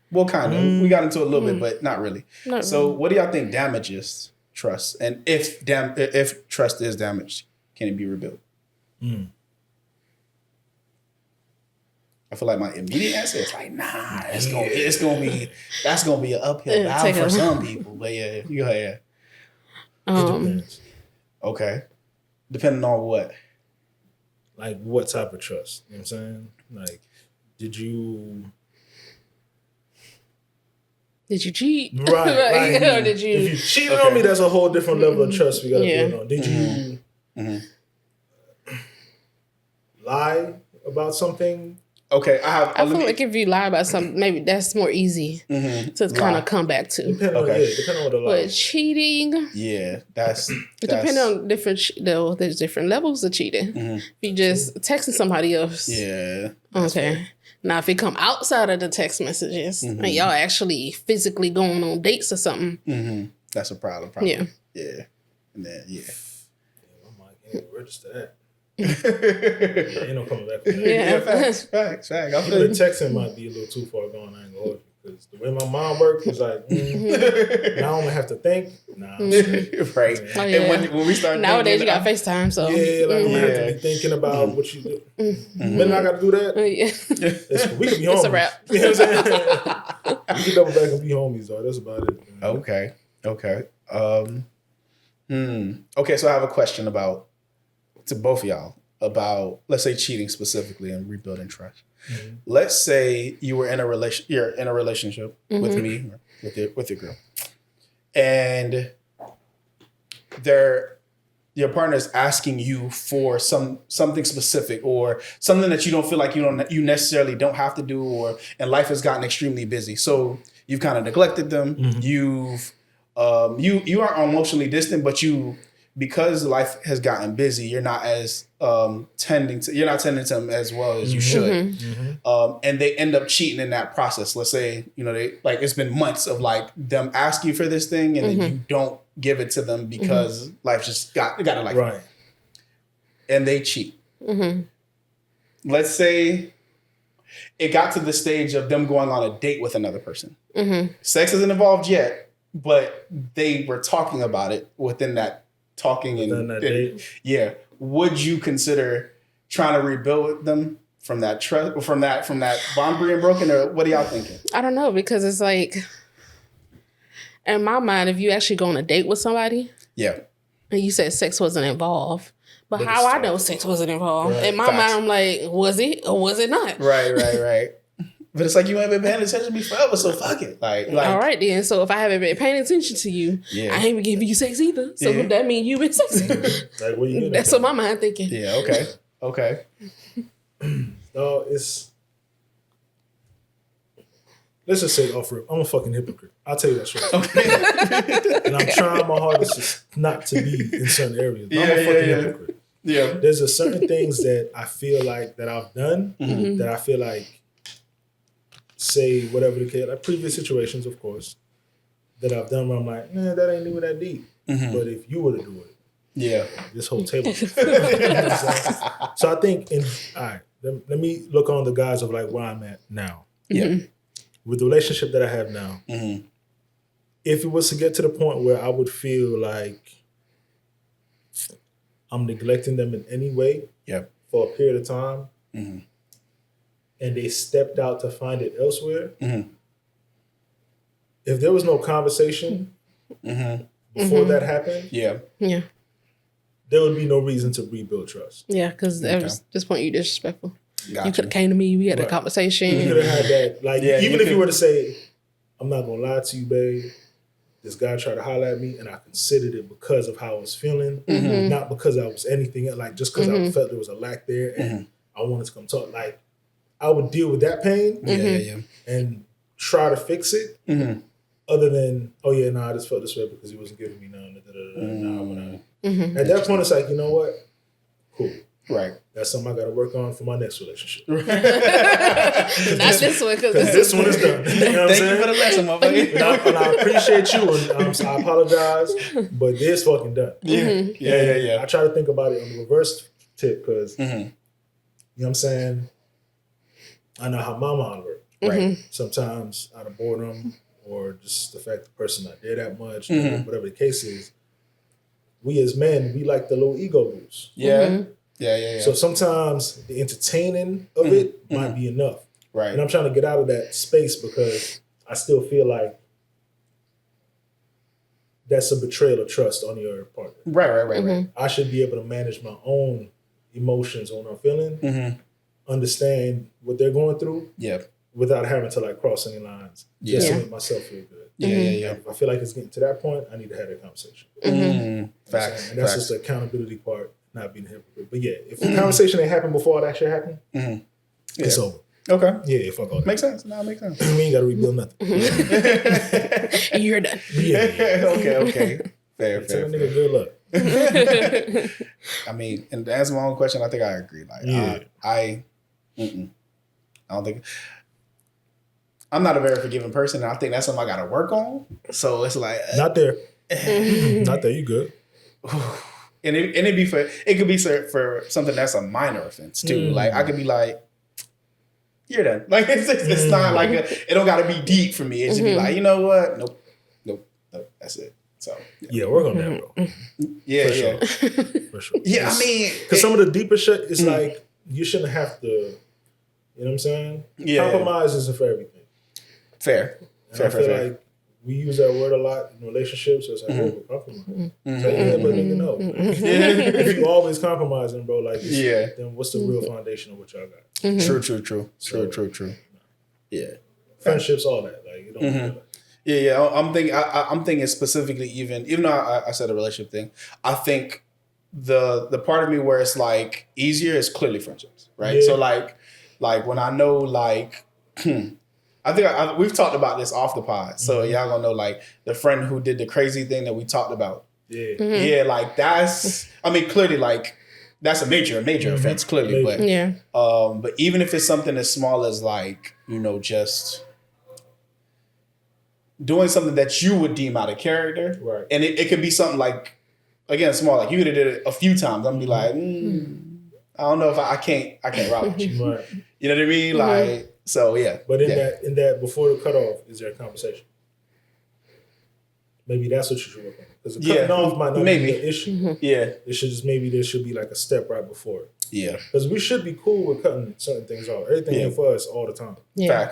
Well, kind of. We got into it a little bit, but not really. What do y'all think damages trust? And if trust is damaged, can it be rebuilt? I feel like my immediate answer is like, nah, that's gonna be an uphill battle for some people. But yeah, you go ahead. It depends. Okay. Depending on what? Like what type of trust? You know what I'm saying? Like, did you cheat? Right. Like, or did you? If you cheated on me, that's a whole different level of trust we gotta build on. Did you lie about something? Okay, I feel like if you lie about something, maybe that's more easy to kind of come back to. Depending on the lie. But cheating, that's depending on there's different levels of cheating. If you just texting somebody else, okay. Fair. Now, if it come outside of the text messages and y'all actually physically going on dates or something, that's a problem. And then I'm like, register that. Ain't no coming back from that. Facts. The texting might be a little too far gone. I ain't gonna hold you. Because the way my mom works was like, now I'm gonna have to think. Nah, right. Oh, yeah. And when we start nowadays, you got FaceTime, so I'm gonna have to be thinking about what you do. When I got to do that, we could be homies. It's a wrap. You know what I'm saying? We can double back and be homies, though. That's about it. Okay. Okay. So I have a question to both of y'all about, let's say, cheating specifically and rebuilding trust. Let's say you're in a relationship with me, or with your girl, and your partner's asking you for something specific or something that you don't feel like you necessarily don't have to do, and life has gotten extremely busy. So you've kind of neglected them. You aren't emotionally distant, but you because life has gotten busy, you're not as tending to them as well as you should. And they end up cheating in that process. Let's say, they like it's been months of like them asking you for this thing and then you don't give it to them because life just got it like right. And they cheat. Let's say it got to the stage of them going on a date with another person. Sex isn't involved yet, but they were talking about it within that talking date. Yeah. Would you consider trying to rebuild them from that trust, from that bond being broken, or what are y'all thinking? I don't know, because it's like, in my mind, if you actually go on a date with somebody, and you said sex wasn't involved, but how I know sex wasn't involved? Right. In my mind, I'm like, was it or was it not? Right. But it's like you ain't been paying attention to me forever, so fuck it. Like all right then. So if I haven't been paying attention to you, I ain't been giving you sex either. So that means you been sexy. Like, what you That's what my mind thinking. Yeah. Okay. No, it's. Let's just say off rip. I'm a fucking hypocrite. I'll tell you that straight. Okay. And I'm trying my hardest not to be in certain areas. I'm a fucking hypocrite. Yeah. There's a certain things that I feel like that I've done that I feel like, say whatever the case, like previous situations, of course, that I've done where I'm like, nah, that ain't even that deep. But if you were to do it, this whole table. So I think, all right, let me look on the guise of like where I'm at now. With the relationship that I have now, if it was to get to the point where I would feel like I'm neglecting them in any way for a period of time, and they stepped out to find it elsewhere, if there was no conversation before that happened, there would be no reason to rebuild trust. Yeah, because at this point you're disrespectful. Gotcha. You could have came to me, we had a conversation. You could have had that. Like, even if you were to say, I'm not going to lie to you, babe, this guy tried to holler at me and I considered it because of how I was feeling, not because I was anything else, like just because I felt there was a lack there and I wanted to come talk. Like, I would deal with that pain and try to fix it other than, I just felt this way because he wasn't giving me none. At that point, it's like, you know what? Cool. Right. That's something I got to work on for my next relationship. Not this one, because this one is done. You know what I'm saying? Thank you for the lesson, motherfucker. And I appreciate you, and I apologize, but this fucking done. Yeah. I try to think about it on the reverse tip because, you know what I'm saying? I know how my mind works. Right. Sometimes out of boredom or just the fact the person not there that much, whatever the case is, we as men, we like the little ego boost. Yeah. So sometimes the entertaining of it might be enough. Right. And I'm trying to get out of that space because I still feel like that's a betrayal of trust on your partner. Right. I should be able to manage my own emotions on what I'm feeling, understand what they're going through, without having to like cross any lines, just to make myself feel good. Yeah. If I feel like it's getting to that point, I need to have that conversation. Facts. And that's just the accountability part, not being a hypocrite. But yeah, if the conversation ain't happened before that shit happened, it's over. Okay. Yeah, fuck all that. Makes sense. No, it makes sense. We ain't got to rebuild nothing. You're done. Okay. Fair. Tell a nigga good luck. I mean, and to answer my own question, I think I agree. Like, I don't think... I'm not a very forgiving person, and I think that's something I got to work on. So it's like... Not there. Not there. You good. And it could be for something that's a minor offense, too. Like, I could be like, you're done. Like, it's not like... it don't got to be deep for me. It should be like, you know what? Nope. That's it. So... Yeah, work on that, bro. Yeah. For sure. Yeah, I mean... Because some of the deeper shit is like, you shouldn't have to... You know what I'm saying? Yeah. Compromise isn't for everything. Fair. I feel like we use that word a lot in relationships. So it's like, we're compromising. But nigga, no. If you always compromising, bro, like, then what's the real foundation of what y'all got? True. Yeah. Friendships, all that. Like, you don't Yeah. I'm thinking specifically, even though I said a relationship thing, I think the part of me where it's like easier is clearly friendships, right? Yeah. So like when I know like, I think we've talked about this off the pod, so y'all gonna know like the friend who did the crazy thing that we talked about Yeah. Yeah, like that's, I mean, clearly, like, that's a major offense, clearly. But but even if it's something as small as, like, you know, just doing something that you would deem out of character. Right. And it could be something like, again, small, like you could have did it a few times. I'm gonna be like, I don't know if I can't rock with you. Right. You know what I mean? Like, so yeah. But in that before the cutoff, is there a conversation? Maybe that's what you should work on. Because the cutting off might not be an issue. Yeah. It should just, maybe there should be like a step right before it. Yeah. Because we should be cool with cutting certain things off. Everything ain't for us all the time. Yeah.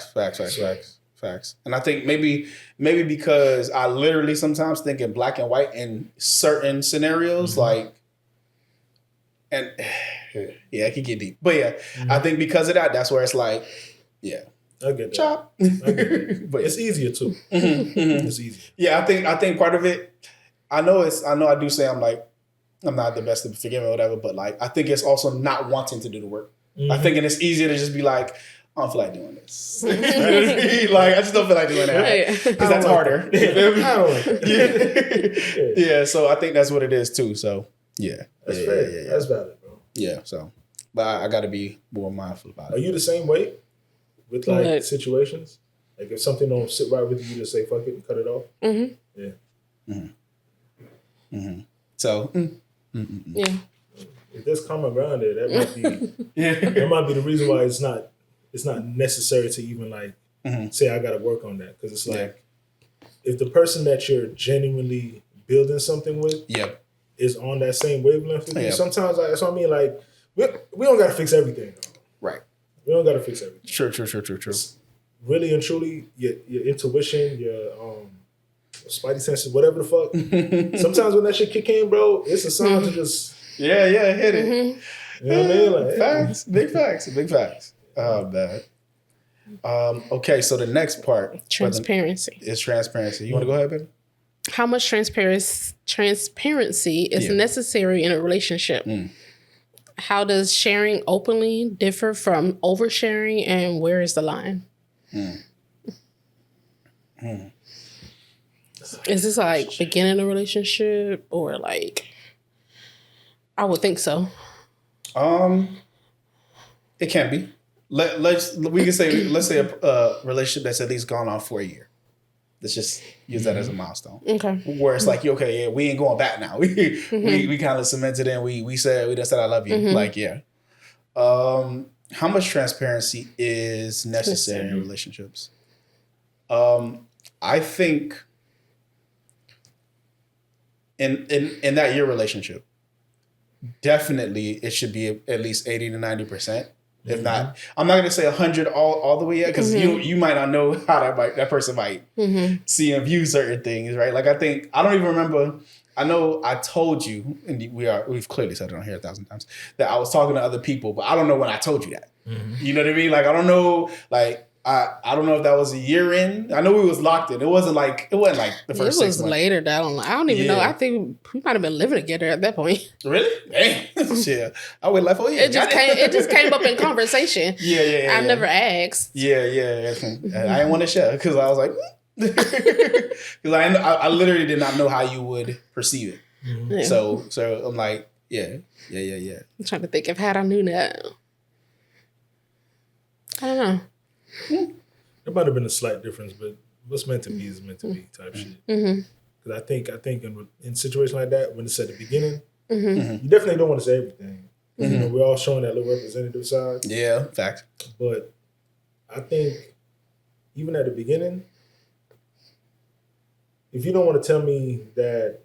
Facts. And I think maybe because I literally sometimes think in black and white in certain scenarios, like, and yeah, it can get deep. But yeah, I think because of that, that's where it's like, yeah. I get that. Chop. I get that. But it's easier too. It's easier. Yeah, I think part of it, I know I do say I'm not the best to forgive or whatever, but like I think it's also not wanting to do the work. I think it's easier to just be like, I don't feel like doing this. Like, I just don't feel like doing that. Because that's harder. Yeah, so I think that's what it is too. So yeah. That's fair. Yeah. That's valid, bro. Yeah, so but I gotta be more mindful about it. Are you the same way with like situations? Like if something don't sit right with you, just say fuck it and cut it off? So if there's common ground there, that might be that might be the reason why it's not necessary to even like say I gotta work on that. Because it's like if the person that you're genuinely building something with is on that same wavelength with you, sometimes that's what I mean, like we don't gotta fix everything. Right. We don't gotta fix everything. True. Really and truly, your intuition, your spidey senses, whatever the fuck. Sometimes when that shit kick in, bro, it's a sign to just hit it. You know what I mean? Like, facts, big facts. Oh man. Okay, so the next part, transparency. Is transparency. You want to go ahead, baby? How much transparency is necessary in a relationship? How does sharing openly differ from oversharing, and where is the line? Is this like beginning a relationship or like? I would think so. It can be. Let's say a relationship that's at least gone on for a year. Let's just use that as a milestone. Okay. Where it's like, okay, yeah, we ain't going back now. We kind of cemented in. We just said I love you. Like, yeah. How much transparency is necessary in relationships? I think in that year relationship, definitely it should be at least 80 to 90%. If not, I'm not gonna say 100 all the way yet, because you might not know how that person might see and view certain things, right? Like I don't even remember. I know I told you, and we've clearly said it on here 1,000 times, that I was talking to other people, but I don't know when I told you that. You know what I mean? Like I don't know, like I don't know if that was a year in. I know we was locked in. It wasn't like the first 6 months. It was later. I don't even know. I think we might have been living together at that point. Really? Dang. Shit. I went like 4 years. It just came up in conversation. I never asked. Yeah. I didn't want to share because I was like, because I literally did not know how you would perceive it. So I'm like, yeah. I'm trying to think if had I knew that. I don't know. There might have been a slight difference, but what's meant to be is meant to be type shit. Because I think in situations like that, when it's at the beginning, you definitely don't want to say everything. You know, we're all showing that little representative side. Yeah, fact. But I think even at the beginning, if you don't want to tell me that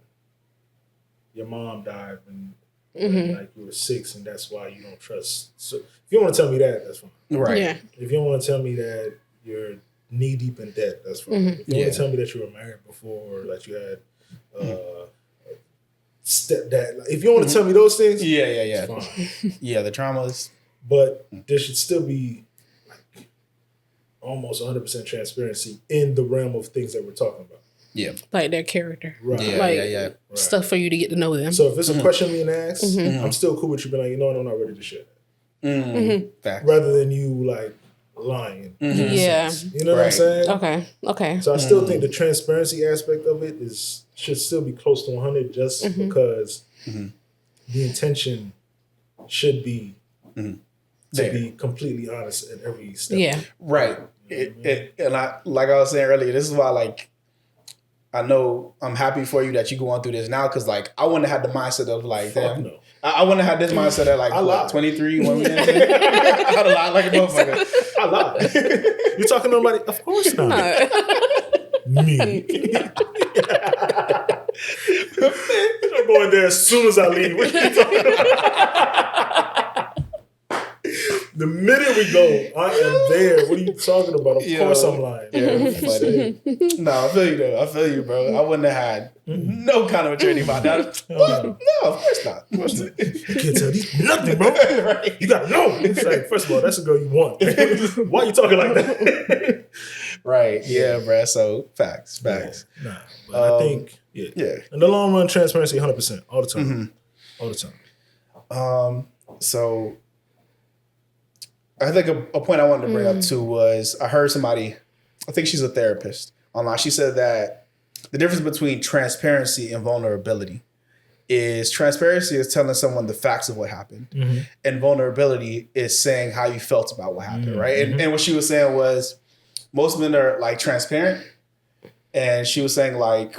your mom died when like you were 6 and that's why you don't trust. So if you don't want to tell me that, that's fine. Right. Yeah. If you don't want to tell me that you're knee deep in debt, that's fine. If you want to tell me that you were married before or that you had stepdad, if you don't want to tell me those things, it's fine. Yeah, the traumas. But there should still be like almost 100% transparency in the realm of things that we're talking about. Yeah. Like their character. Right. Yeah. Stuff for you to get to know them. So if it's a question being asked, I'm still cool with you being like, you know what, I'm not ready to share that. Rather than you like lying. Yeah. You know what I'm saying? Okay. So I still think the transparency aspect of it should still be close to 100 just because the intention should be to be completely honest at every step. Yeah. Right. And I, like I was saying earlier, this is why, like, I know I'm happy for you that you're going through this now, because, like, I wouldn't have had the mindset of, like, damn. No. I wouldn't have had this mindset at, like, 23 when we I'd have lied like a motherfucker. I lied. You talking to nobody? Of course not. Me. I'm going there as soon as I leave. What are you talking about? The minute we go, I am there. What are you talking about? Of course I'm lying. Yeah, funny. No, I feel you though. I feel you, bro. I wouldn't have had no kind of maturity about that. No, of course not. Of course not. You can't tell these nothing, bro. Right. You gotta know. It's like, first of all, that's the girl you want. Why are you talking like that? Right. Yeah, bro. So facts. Nah, but I think yeah. In the long run, transparency 100% all the time. All the time. So I think a point I wanted to bring up too was I heard somebody, I think she's a therapist online. She said that the difference between transparency and vulnerability is transparency is telling someone the facts of what happened, and vulnerability is saying how you felt about what happened, right? And what she was saying was most men are like transparent, and she was saying like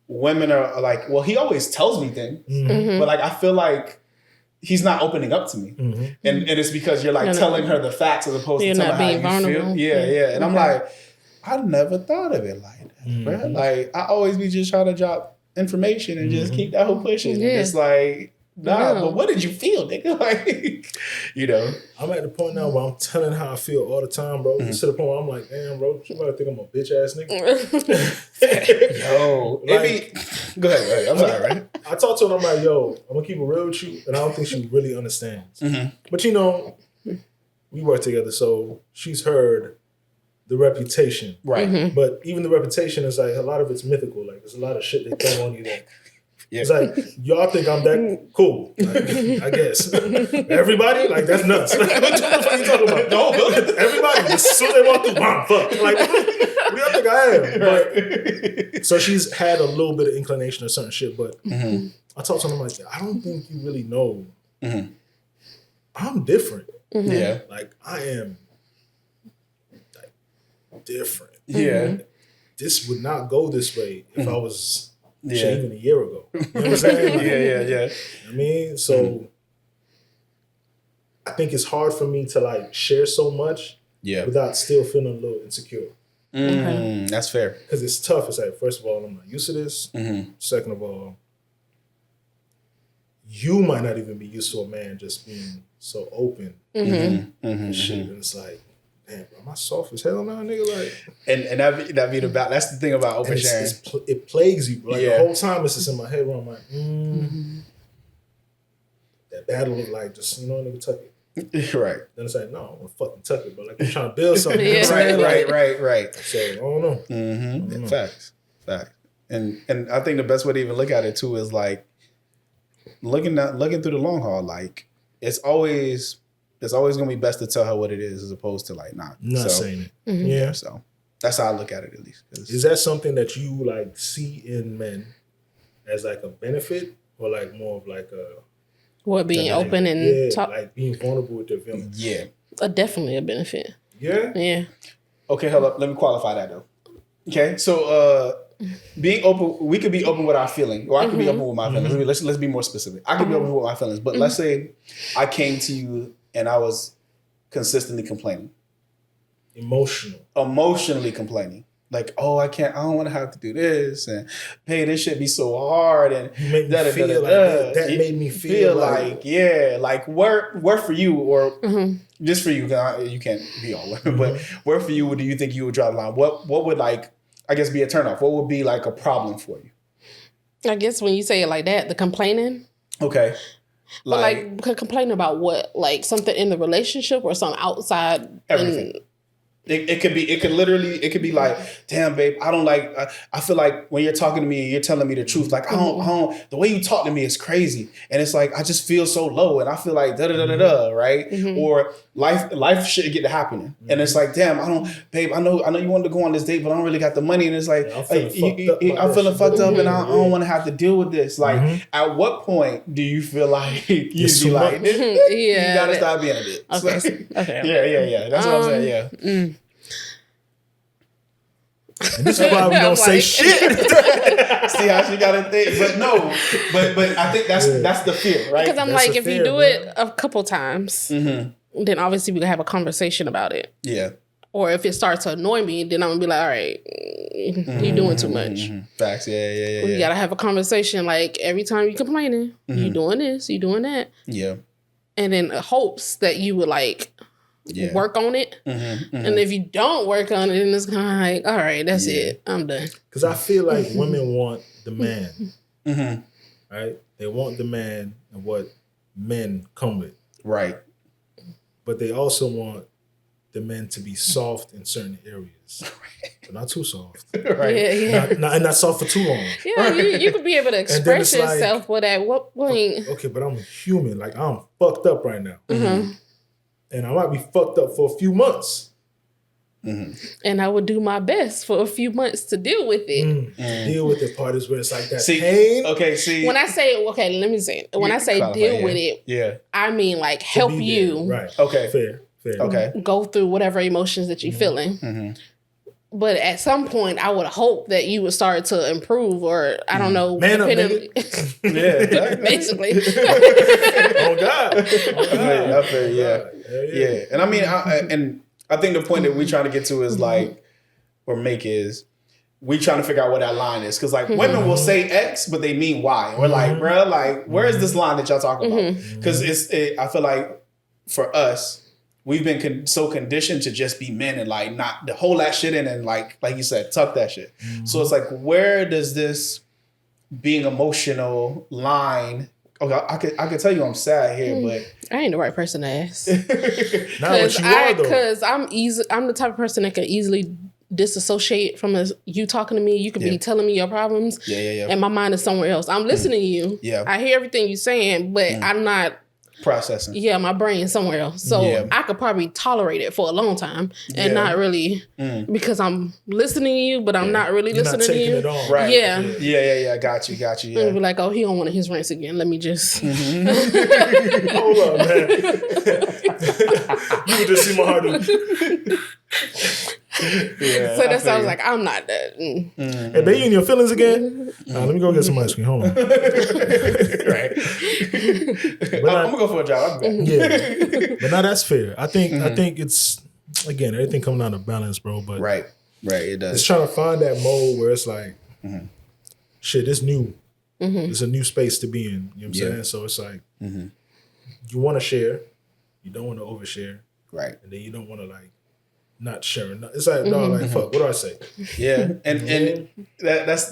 women are like, well, he always tells me things, but like I feel like he's not opening up to me. And it's because you're like telling her the facts as opposed to telling her how you feel. Yeah. And I'm like, I never thought of it like that, bro. Like, I always be just trying to drop information and just keep that whole pushing. Yeah. And it's like, nah, but what did you feel, nigga? Like, you know. I'm at the point now where I'm telling how I feel all the time, bro. It's to the point where I'm like, damn, bro, you might think I'm a bitch ass nigga. Yo, like, go ahead. I'm sorry, right? I talk to her and I'm like, yo, I'm gonna keep it real with you, and I don't think she really understands. But you know, we work together, so she's heard the reputation. Right. But even the reputation is like a lot of it's mythical. Like there's a lot of shit they throw on you that it's like, y'all think I'm that cool. Like, I guess. Everybody? Like, that's nuts. Like, what the fuck are you talking about? No, everybody. As soon as they walk through, fuck. Like, what do y'all think I am? But, so she's had a little bit of inclination or certain shit, but I talked to her, I'm like, I don't think you really know. I'm different. Yeah. Like, I am like different. Yeah. This would not go this way if I was shit even a year ago. You know what I'm saying? Like, yeah. I mean, so I think it's hard for me to like share so much without still feeling a little insecure. That's fair. Because it's tough. It's like, first of all, I'm not used to this. Second of all, you might not even be used to a man just being so open and shit. And it's like, damn, bro, am I soft as hell now, nigga? Like, and that be the about. That's the thing about oversharing. It plagues you. Like the whole time, it's just in my head where I'm like, that'll look like just nigga, tuck it. Right. Then it's like, no, I'm gonna fucking tuck it, but like I'm trying to build something. Right. So I don't know. Facts. And I think the best way to even look at it too is like looking through the long haul. Like it's always gonna be best to tell her what it is as opposed to like not saying it. Yeah. So that's how I look at it at least. Is that something that you like see in men as like a benefit or like more of like a being open and talk, like being vulnerable with their feelings? Yeah. Definitely a benefit. Yeah? Yeah. Okay, hold up. Let me qualify that though. Okay, so being open, we could be open with our feeling, or I could be open with my feelings. Let's be more specific. I could be open with my feelings, but let's say I came to you and I was consistently complaining. Emotionally complaining. Like, oh, I don't want to have to do this, and hey, this shit be so hard, and that made me feel like like where for you, or just for you, you can't be all women, but where for you do you think you would draw the line? What would like, I guess, be a turnoff? What would be like a problem for you? I guess when you say it like that, the complaining. Okay. Like complaining about what? Like something in the relationship or something outside? Everything. It could be like, damn, babe, I don't like, I feel like when you're talking to me and you're telling me the truth, like, I don't, the way you talk to me is crazy. And it's like, I just feel so low and I feel like da-da-da-da-da, right? Or life shouldn't get to happening. And it's like, damn, babe, I know you wanted to go on this date, but I don't really got the money. And it's like, I'm feeling fucked up and I don't want to have to deal with this. Like, at what point do you feel like you'd be like, you gotta stop being a bitch. Okay. Yeah. That's what I'm saying, yeah. And this is why we don't say shit. See how she got to think, but no, but I think that's the fear, right? Because I'm that's like, if you do it a couple times, then obviously we can have a conversation about it. Yeah. Or if it starts to annoy me, then I'm gonna be like, all right, you're doing too much. Facts, yeah. We gotta have a conversation. Like every time you complaining, you doing this, you doing that. Yeah. And then hopes that you would like. Yeah. Work on it, and if you don't work on it, then it's kind of like, all right, that's it, I'm done. Because I feel like women want the man, right? They want the man and what men come with, right? But they also want the men to be soft in certain areas, but not too soft, right? Yeah. Not soft for too long. Yeah, you could be able to express yourself, but at what point? Okay, but I'm human. Like I'm fucked up right now. And I might be fucked up for a few months. And I would do my best for a few months to deal with it. Deal with the part is where it's like that pain. Okay, see. When I say, let me say, when I say deal with it, I mean like help you. Right. Okay. Fair. Okay. Go through whatever emotions that you're feeling. But at some point, I would hope that you would start to improve, or I don't know. Man up, basically. Oh God. I feel, yeah. And I mean, I think the point that we're trying to get to is like, or make is, we trying to figure out what that line is. Because like women will say X, but they mean Y. And we're like, bro, like, where is this line that y'all talking about? Because I feel like for us, we've been so conditioned to just be men and like not to hold that shit in and like you said, tuck that shit. So it's like, where does this being emotional line? Okay, I could tell you I'm sad here, but I ain't the right person to ask. Because I'm the type of person that can easily disassociate from you talking to me. You could be telling me your problems, and my mind is somewhere else. I'm listening to you. Yeah, I hear everything you're saying, but I'm not processing. Yeah, my brain's somewhere else. So I could probably tolerate it for a long time and not really because I'm listening to you, but I'm not really listening to you. It on. Right. Yeah. I got you. Yeah. And be like, oh, he don't want his rants again. Let me just hold up, man. You would just see my heart. So that's why I was like, I'm not that. Hey, babe, you in your feelings again? Let me go get some ice cream. Hold on. Right. But I'm gonna go for a job. Yeah. But now that's fair. I think it's again everything coming out of balance, bro. But right, it does. It's trying to find that mode where it's like, shit, it's new. It's a new space to be in. You know what I'm saying? So it's like you want to share, you don't want to overshare, right? And then you don't want to like. Not sharing. It's like no, like fuck. What do I say? Yeah, and that's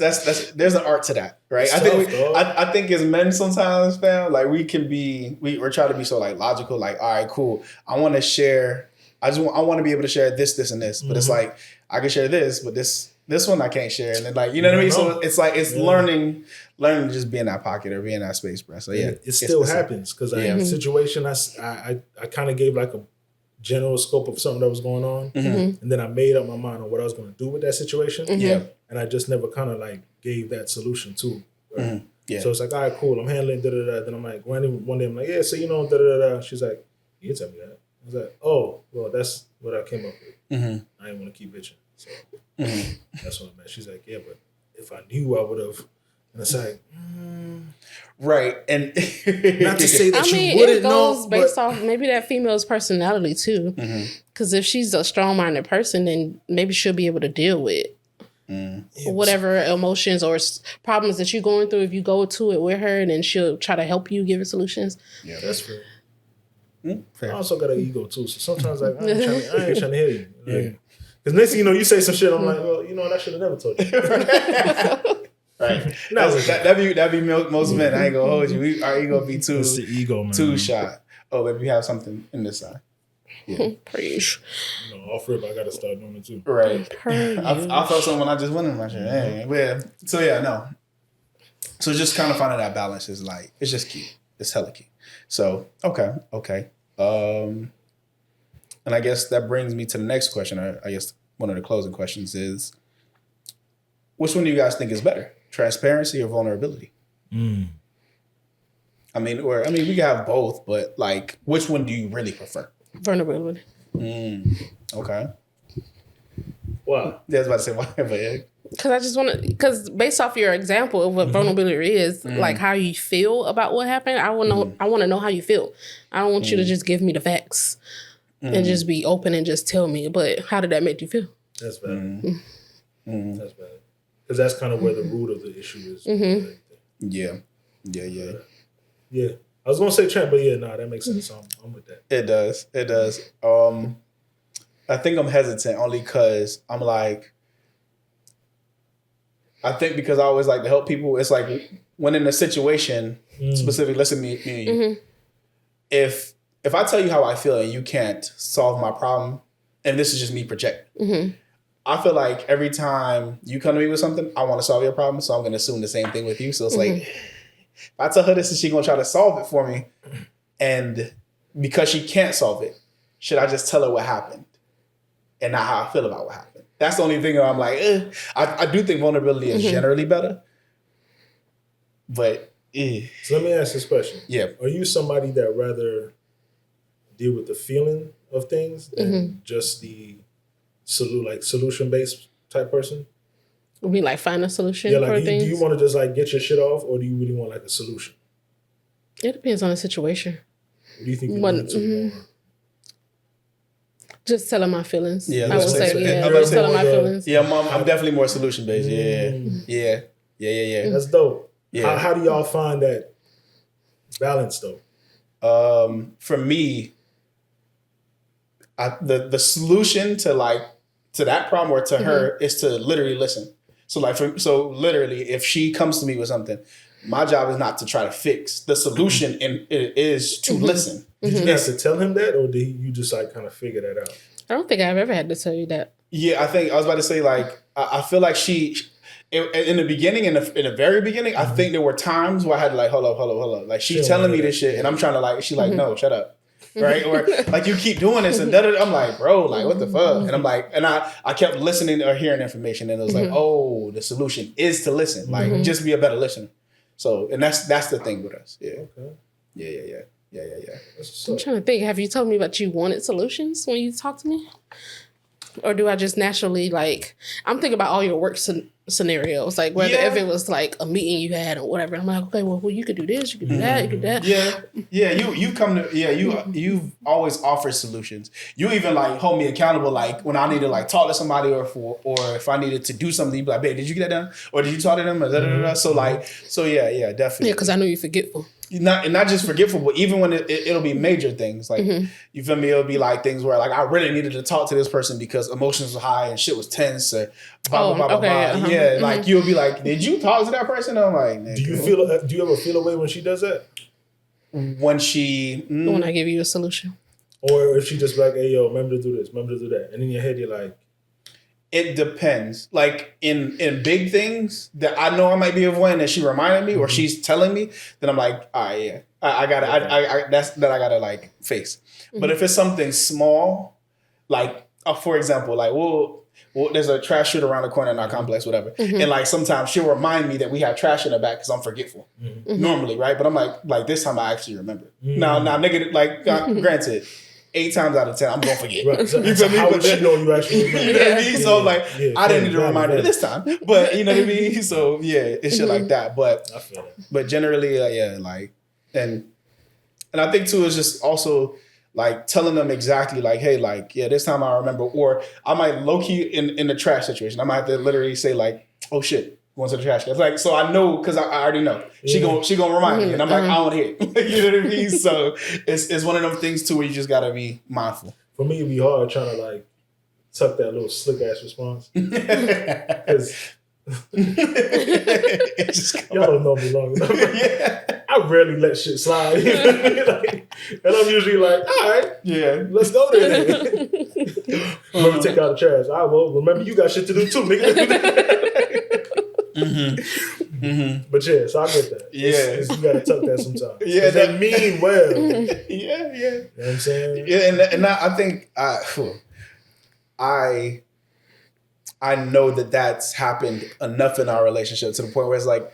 there's an art to that, right? I think as men sometimes, fam, like we're trying to be so like logical, like all right, cool. I want to share. I want to be able to share this, and this, but it's like I can share this, but this one I can't share, and then like you know what I mean. So it's like it's learning to just be in that pocket or be in that space, bro. So yeah, it still happens because the situation I kind of gave like a general scope of something that was going on, and then I made up my mind on what I was going to do with that situation. And I just never kind of like gave that solution to. Right? So it's like, all right, cool. I'm handling da-da-da. Then I'm like, one day I'm like, yeah, so you know, da-da-da. She's like, you didn't tell me that. I was like, oh, well, that's what I came up with. I didn't want to keep bitching. So that's what I meant. She's like, yeah, but if I knew, I would have. And it's like, right. And not to say that you wouldn't know. It goes based off maybe that female's personality too. Because if she's a strong-minded person, then maybe she'll be able to deal with whatever emotions or problems that you're going through. If you go to it with her, then she'll try to help you give her solutions. Yeah, that's fair. I also got an ego too. So sometimes like, I ain't trying to hear you. Because next thing you know, you say some shit, I'm like, well, you know what, I should have never told you. Right. That'd be most men. I ain't gonna hold you. Our ego be too it's the ego, man. Too shy. Oh, baby, we have something in this side. Preach. You know, off rip, I gotta start doing it too. Right. I felt something when I just went in my shit. Yeah. So yeah, no. So just kind of finding that balance is like, it's just key. It's hella key. So, okay. And I guess that brings me to the next question. I guess one of the closing questions is, which one do you guys think is better? Transparency or vulnerability? I mean, we can have both, but like, which one do you really prefer? Vulnerability. Okay. Why? Yeah, I was about to say why, but yeah. Because I just want to, because based off your example of what vulnerability is, like how you feel about what happened, I want to know how you feel. I don't want you to just give me the facts and just be open and just tell me. But how did that make you feel? That's bad. That's bad. Because that's kind of where the root of the issue is. Yeah. Yeah. I was gonna say Trent, but yeah, that makes sense. I'm with that. It does. I think I'm hesitant only because I'm like, I think because I always like to help people. It's like when in a situation, specifically, listen to me, if I tell you how I feel and you can't solve my problem, and this is just me projecting, I feel like every time you come to me with something, I want to solve your problem, so I'm going to assume the same thing with you. So it's like, if I tell her this and she's going to try to solve it for me, and because she can't solve it, should I just tell her what happened and not how I feel about what happened? That's the only thing where I'm like, I do think vulnerability is generally better, but So let me ask this question. Yeah. Are you somebody that rather deal with the feeling of things than just the solution-based type person? You mean like find a solution for things? Do you want to just like get your shit off, or do you really want like a solution? It depends on the situation. What do you think you want to more? Just telling my feelings. Yeah, I would say, just telling my feelings. Yeah, I'm definitely more solution-based. Yeah. That's dope. Yeah. How do y'all find that balance though? For me, the solution to that problem or to her is to literally listen. So literally, if she comes to me with something, my job is not to try to fix the solution, and it is to listen. Did you have to tell him that, or did you just like kind of figure that out? I don't think I've ever had to tell you that. Yeah, I think I was about to say I feel like in the beginning, in the very beginning, I think there were times where I had to like hold up. Like she's telling me this shit, and I'm trying to she's like, no, shut up. Right? Or like you keep doing this and I'm like, bro, like what the fuck? And I'm like, and I kept listening or hearing information, and it was like, oh, the solution is to listen. Like just be a better listener. So, and that's the thing with us. Yeah. Okay. Yeah. I'm trying to think. Have you told me that you wanted solutions when you talk to me? Or do I just naturally I'm thinking about all your work scenarios, like whether if it was like a meeting you had or whatever. I'm like, okay, well, you could do this, you could do that, you could do that. Yeah. You've always offered solutions. You even hold me accountable, when I need to talk to somebody or if I needed to do something, you'd be like, babe, did you get that done? Or did you talk to them? So yeah, definitely. Yeah, because I know you're forgetful. Not just forgetful, but even when it'll be major things. You feel me? It'll be things where I really needed to talk to this person because emotions were high and shit was tense or blah, blah, blah, blah. Yeah, you'll be like, did you talk to that person? I'm like, do you ever feel away when she does that? When I give you a solution. Or if she just like, hey, yo, remember to do this, remember to do that. And in your head, you're like, it depends. In big things that I know I might be avoiding that she reminded me or she's telling me, then I'm like, all right, yeah. I gotta face. But if it's something small, for example, well, there's a trash chute around the corner in our complex, whatever. And sometimes she'll remind me that we have trash in the back because I'm forgetful. Normally, right? But I'm like this time I actually remember. Now, nigga, granted, 8 times out of 10, I'm gonna forget. Right. So how would she know you actually remember? You know what I mean? So I didn't need a reminder this time. But you know what I mean? So yeah, it's shit like that. But I feel that. But generally, and I think too is just also telling them exactly hey, this time I remember, or I might low key in the trash situation, I might have to literally say oh shit, going to the trash can. So I know because I already know she gonna remind me, and I'm like, I don't hear it. You know what I mean? So it's one of them things too where you just gotta be mindful. For me, it'd be hard trying to tuck that little slick ass response because Y'all don't know me long enough. I rarely let shit slide. Like, and I'm usually like, all right, let's go there. Remember to take out the trash. I will. Remember, you got shit to do too, nigga. But yeah, so I get that. You gotta tuck that sometimes. Yeah, that mean well. Yeah. You know what I'm saying? Yeah, and I think I know that's happened enough in our relationship to the point where it's like,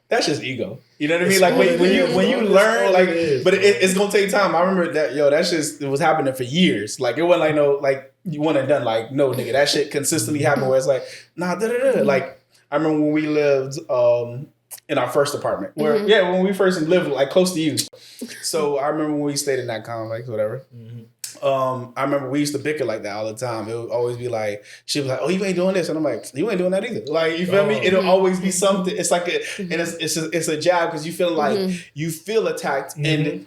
that's just ego. You know what I mean? Like when you learn, like, but it's gonna take time. I remember that, it was happening for years. Like it wasn't like you wouldn't have done like, no nigga, that shit consistently happened where it's like, nah, like I remember when we lived in our first apartment where when we first lived like close to you. So I remember when we stayed in that complex, whatever. I remember we used to bicker like that all the time. It would always be like, she was like, oh, you ain't doing this. And I'm like, you ain't doing that either. Like, you feel me? It'll always be something. It's like, and it's a jab because you feel like you feel attacked. And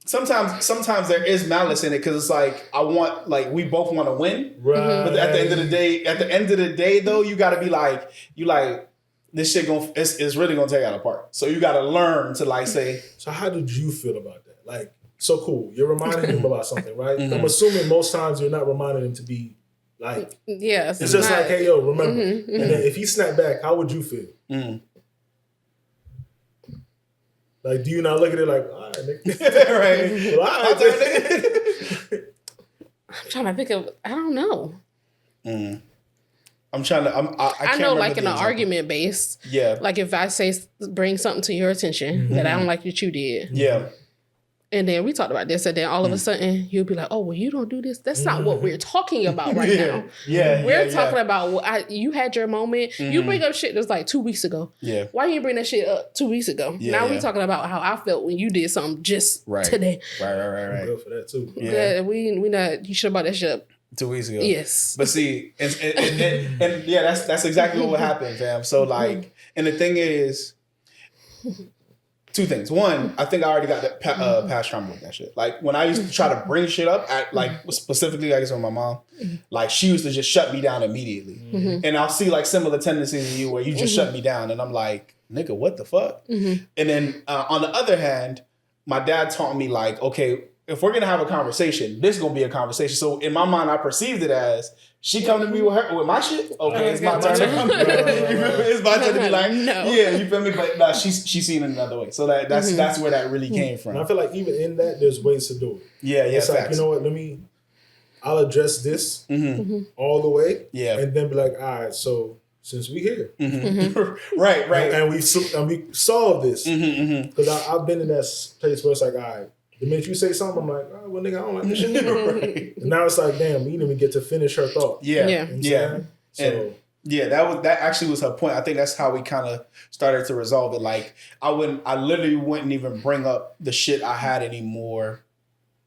sometimes there is malice in it because it's like, we both want to win. Right. But at the end of the day, though, you got to be like, this shit it's really going to take out apart. So you got to learn to like say. So how did you feel about that? Like, so cool. You're reminding him about something, right? I'm assuming most times you're not reminding him to be like, it's just like, hey, yo, remember. And then if he snapped back, how would you feel? Like, do you not look at it like, all right, nigga. Right. Well, all right, nigga. I'm trying to think of, I don't know. I'm trying to, I know like in an argument base. Yeah. Like if I bring something to your attention that I don't like that you did. Yeah. And then we talked about this, and then all of a sudden you'll be like, "Oh, well, you don't do this. That's not what we're talking about right now. We're talking about you had your moment. You bring up shit that's like 2 weeks ago. Yeah, why you bring that shit up 2 weeks ago? Now we're talking about how I felt when you did something just today. Right. I'm good for that too. Yeah, we not. You should have brought that shit up 2 weeks ago. Yes, but see, and that's exactly what happened, fam. So like, and the thing is. Two things. One, I think I already got that past trauma with that shit. Like when I used to try to bring shit up, specifically, I guess with my mom, like she used to just shut me down immediately. And I'll see like similar tendencies in you where you just shut me down, and I'm like, nigga, what the fuck? And then on the other hand, my dad taught me like, okay, if we're gonna have a conversation, this is gonna be a conversation. So in my mind, I perceived it as she come to me with my shit. Okay, it's my turn to come. It's my turn to be like, yeah, you feel me? But nah, she's seen it another way. So that's where that really came from. And I feel like even in that, there's ways to do it. Yeah, it's like, you know what? I'll address this all the way. Yeah, and then be like, all right, so since we here, right, and we solve this because I've been in that place where it's like, all right. The minute you say something, I'm like, oh, well, nigga, I don't like this shit. Right. And now it's like, damn, we didn't even get to finish her thought. Yeah. So, that actually was her point. I think that's how we kind of started to resolve it. Like, I literally wouldn't even bring up the shit I had anymore.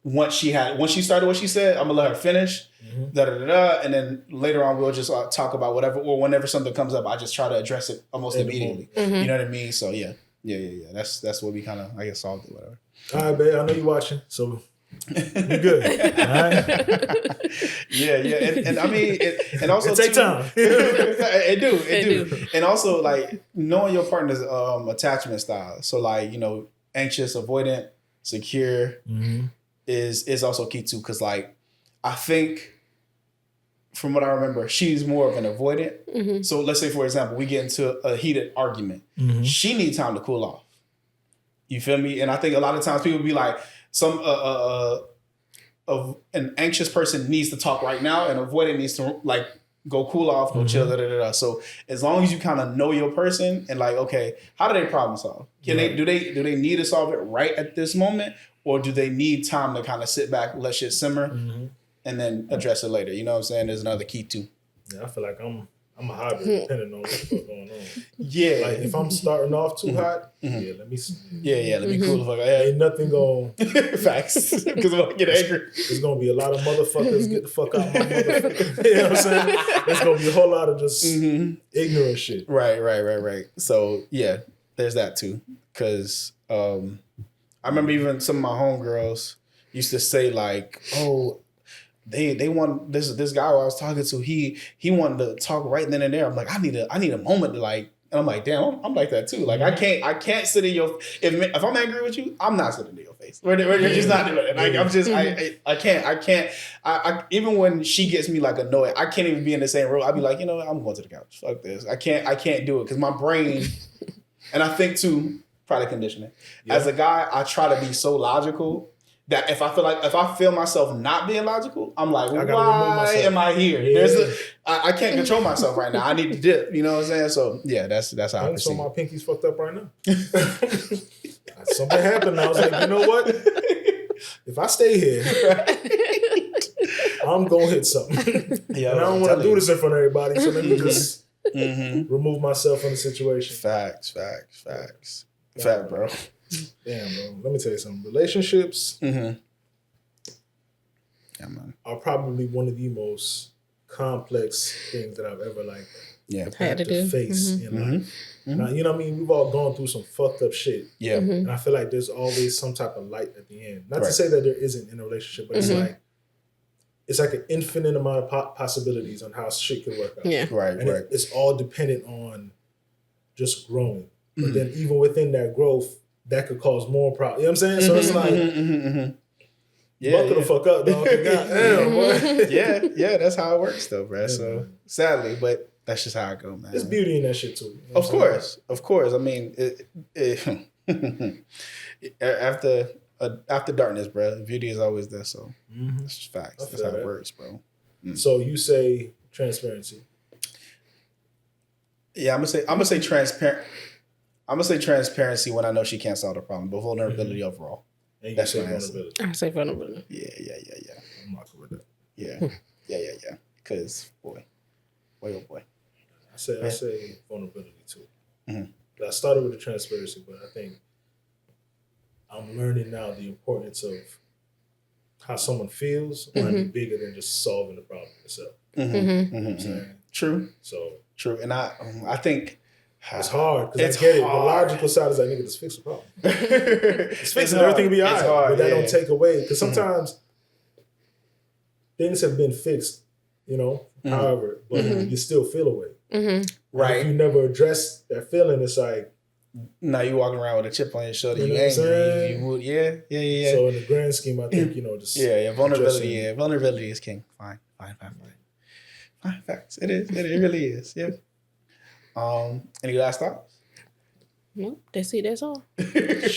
Once she started what she said, I'm gonna let her finish, and then later on we'll just talk about whatever, or whenever something comes up, I just try to address it almost immediately. You know what I mean? So yeah. That's what we kind of, I guess, solved it, whatever. All right, babe. I know you're watching, so you good. All right. Yeah. And I mean, and also it take time. It do. And also, like, knowing your partner's attachment style. So, like, anxious, avoidant, secure is also key too. Because, like, I think from what I remember, she's more of an avoidant. So let's say, for example, we get into a heated argument. She needs time to cool off. You feel me? And I think a lot of times people be like, an anxious person needs to talk right now, and avoidant needs to like go cool off, go chill, So as long as you kind of know your person and like, okay, how do they problem solve? Do they need to solve it right at this moment, or do they need time to kind of sit back, let shit simmer, and then address it later? You know what I'm saying? There's another key too. Yeah, I feel like I'm a hybrid depending on what's going on. Yeah. Like if I'm starting off too hot, let me let me cool the fuck. Ain't nothing going facts. Because I'm gonna get angry. There's gonna be a lot of motherfuckers get the fuck out my motherfucker. You know what I'm saying? There's gonna be a whole lot of just ignorant shit. Right. So yeah, there's that too. Cause I remember even some of my homegirls used to say like, oh, they want this guy who I was talking to, he wanted to talk right then and there. I'm like, I need a moment to like, and I'm like, damn, I'm like that too. Like I can't sit in your if I'm angry with you, I'm not sitting in your face. We're just not doing it. Like I'm just I can't. I even when she gets me like annoyed, I can't even be in the same room. I'd be like, you know what, I'm going to the couch. Fuck this. I can't do it because my brain, and I think too, probably conditioning. Yeah. As a guy, I try to be so logical that if I feel myself not being logical, I'm like, why am I here? Yeah. I can't control myself right now. I need to dip. You know what I'm saying? So yeah, that's how I perceive. So my pinky's fucked up right now. Something happened. I was like, you know what? If I stay here, I'm gonna hit something. Yo, and I don't want to do this in front of everybody. So let me just remove myself from the situation. Facts, bro. Damn, bro. Let me tell you something. Relationships are probably one of the most complex things that I've ever had to face in life. Now, you know what I mean? We've all gone through some fucked up shit. Yeah. And I feel like there's always some type of light at the end. Not to say that there isn't in a relationship, but it's like an infinite amount of possibilities on how shit could work out. Yeah. Right. It's all dependent on just growing. But then even within that growth, that could cause more problems. You know what I'm saying? So it's like, buckle the fuck up, dog. Goddamn, boy. Yeah, that's how it works, though, bro. So sadly, but that's just how I go, man. There's beauty in that shit too. You know of course. I mean, after darkness, bro, beauty is always there. So that's just facts. That's how it works, bro. So you say transparency. Yeah, I'm gonna say transparent. I'm gonna say transparency when I know she can't solve the problem, but vulnerability overall. And that's my vulnerability. I say vulnerability. Yeah. I'm rocking with that. Yeah. Because boy, oh boy. I say vulnerability too. I started with the transparency, but I think I'm learning now the importance of how someone feels might be bigger than just solving the problem itself. You know what I'm saying? True. True, and I think. It's hard because I get it. The logical side is like, nigga, just fix the problem. Just fix it. Everything will be all right. But that don't take away. Because sometimes things have been fixed, you know, however, but you still feel away. Right. If you never address that feeling, it's like. Now you walking around with a chip on your shoulder. You angry. You would, yeah. So in the grand scheme, I think, just. Yeah. Vulnerability. Vulnerability is king. Fine. Facts. It is. It really is. Yeah. Any last thoughts? Nope. That's all. Thanks.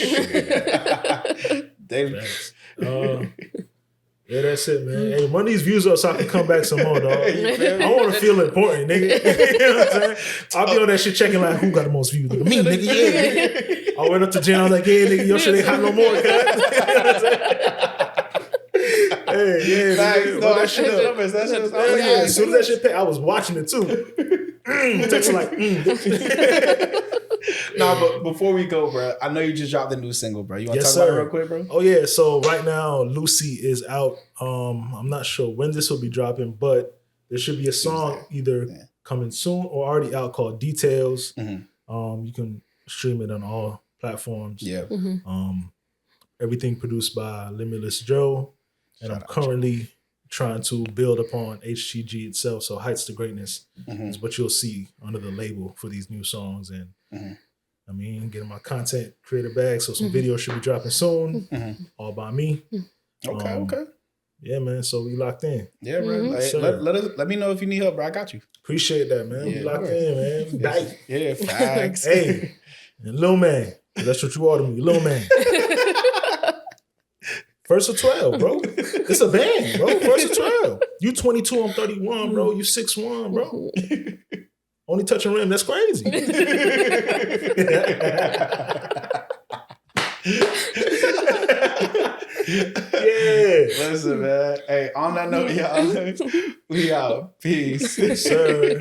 Yeah, that's it, man. Hey, run these views up so I can come back some more, dog. I want to feel important, nigga. You know what I'm saying? I'll be on that shit checking like, who got the most views? Nigga, me, nigga, yeah. I went up to Jen, I was like, yeah, nigga, your shit ain't hot no more, Hey, that shit up. As soon as that shit paid, I was watching it too. Texting like, Nah, but before we go, bro, I know you just dropped the new single, bro. You want to talk about it real quick, bro? Oh, yeah. So right now, Lucy is out. I'm not sure when this will be dropping, but there should be a song either coming soon or already out called Details. You can stream it on all platforms. Yeah. Everything produced by Limitless Joe. And I'm currently trying to build upon HTG itself. So Heights to Greatness is what you'll see under the label for these new songs. And I mean, getting my content creator bag. So some videos should be dropping soon, all by me. Okay. Yeah, man. So we locked in. Yeah, bro. Let me know if you need help, bro. I got you. Appreciate that, man. We locked in, man. Yeah, facts. Hey, and Lil Man. That's what you ordered me, Lil Man. First of 12, bro. It's a band, bro. First of 12. You 22, I'm 31, bro. You 6'1", bro. Only touching rim, that's crazy. Listen, man. Hey, on that note, y'all, we out. Peace. Sir.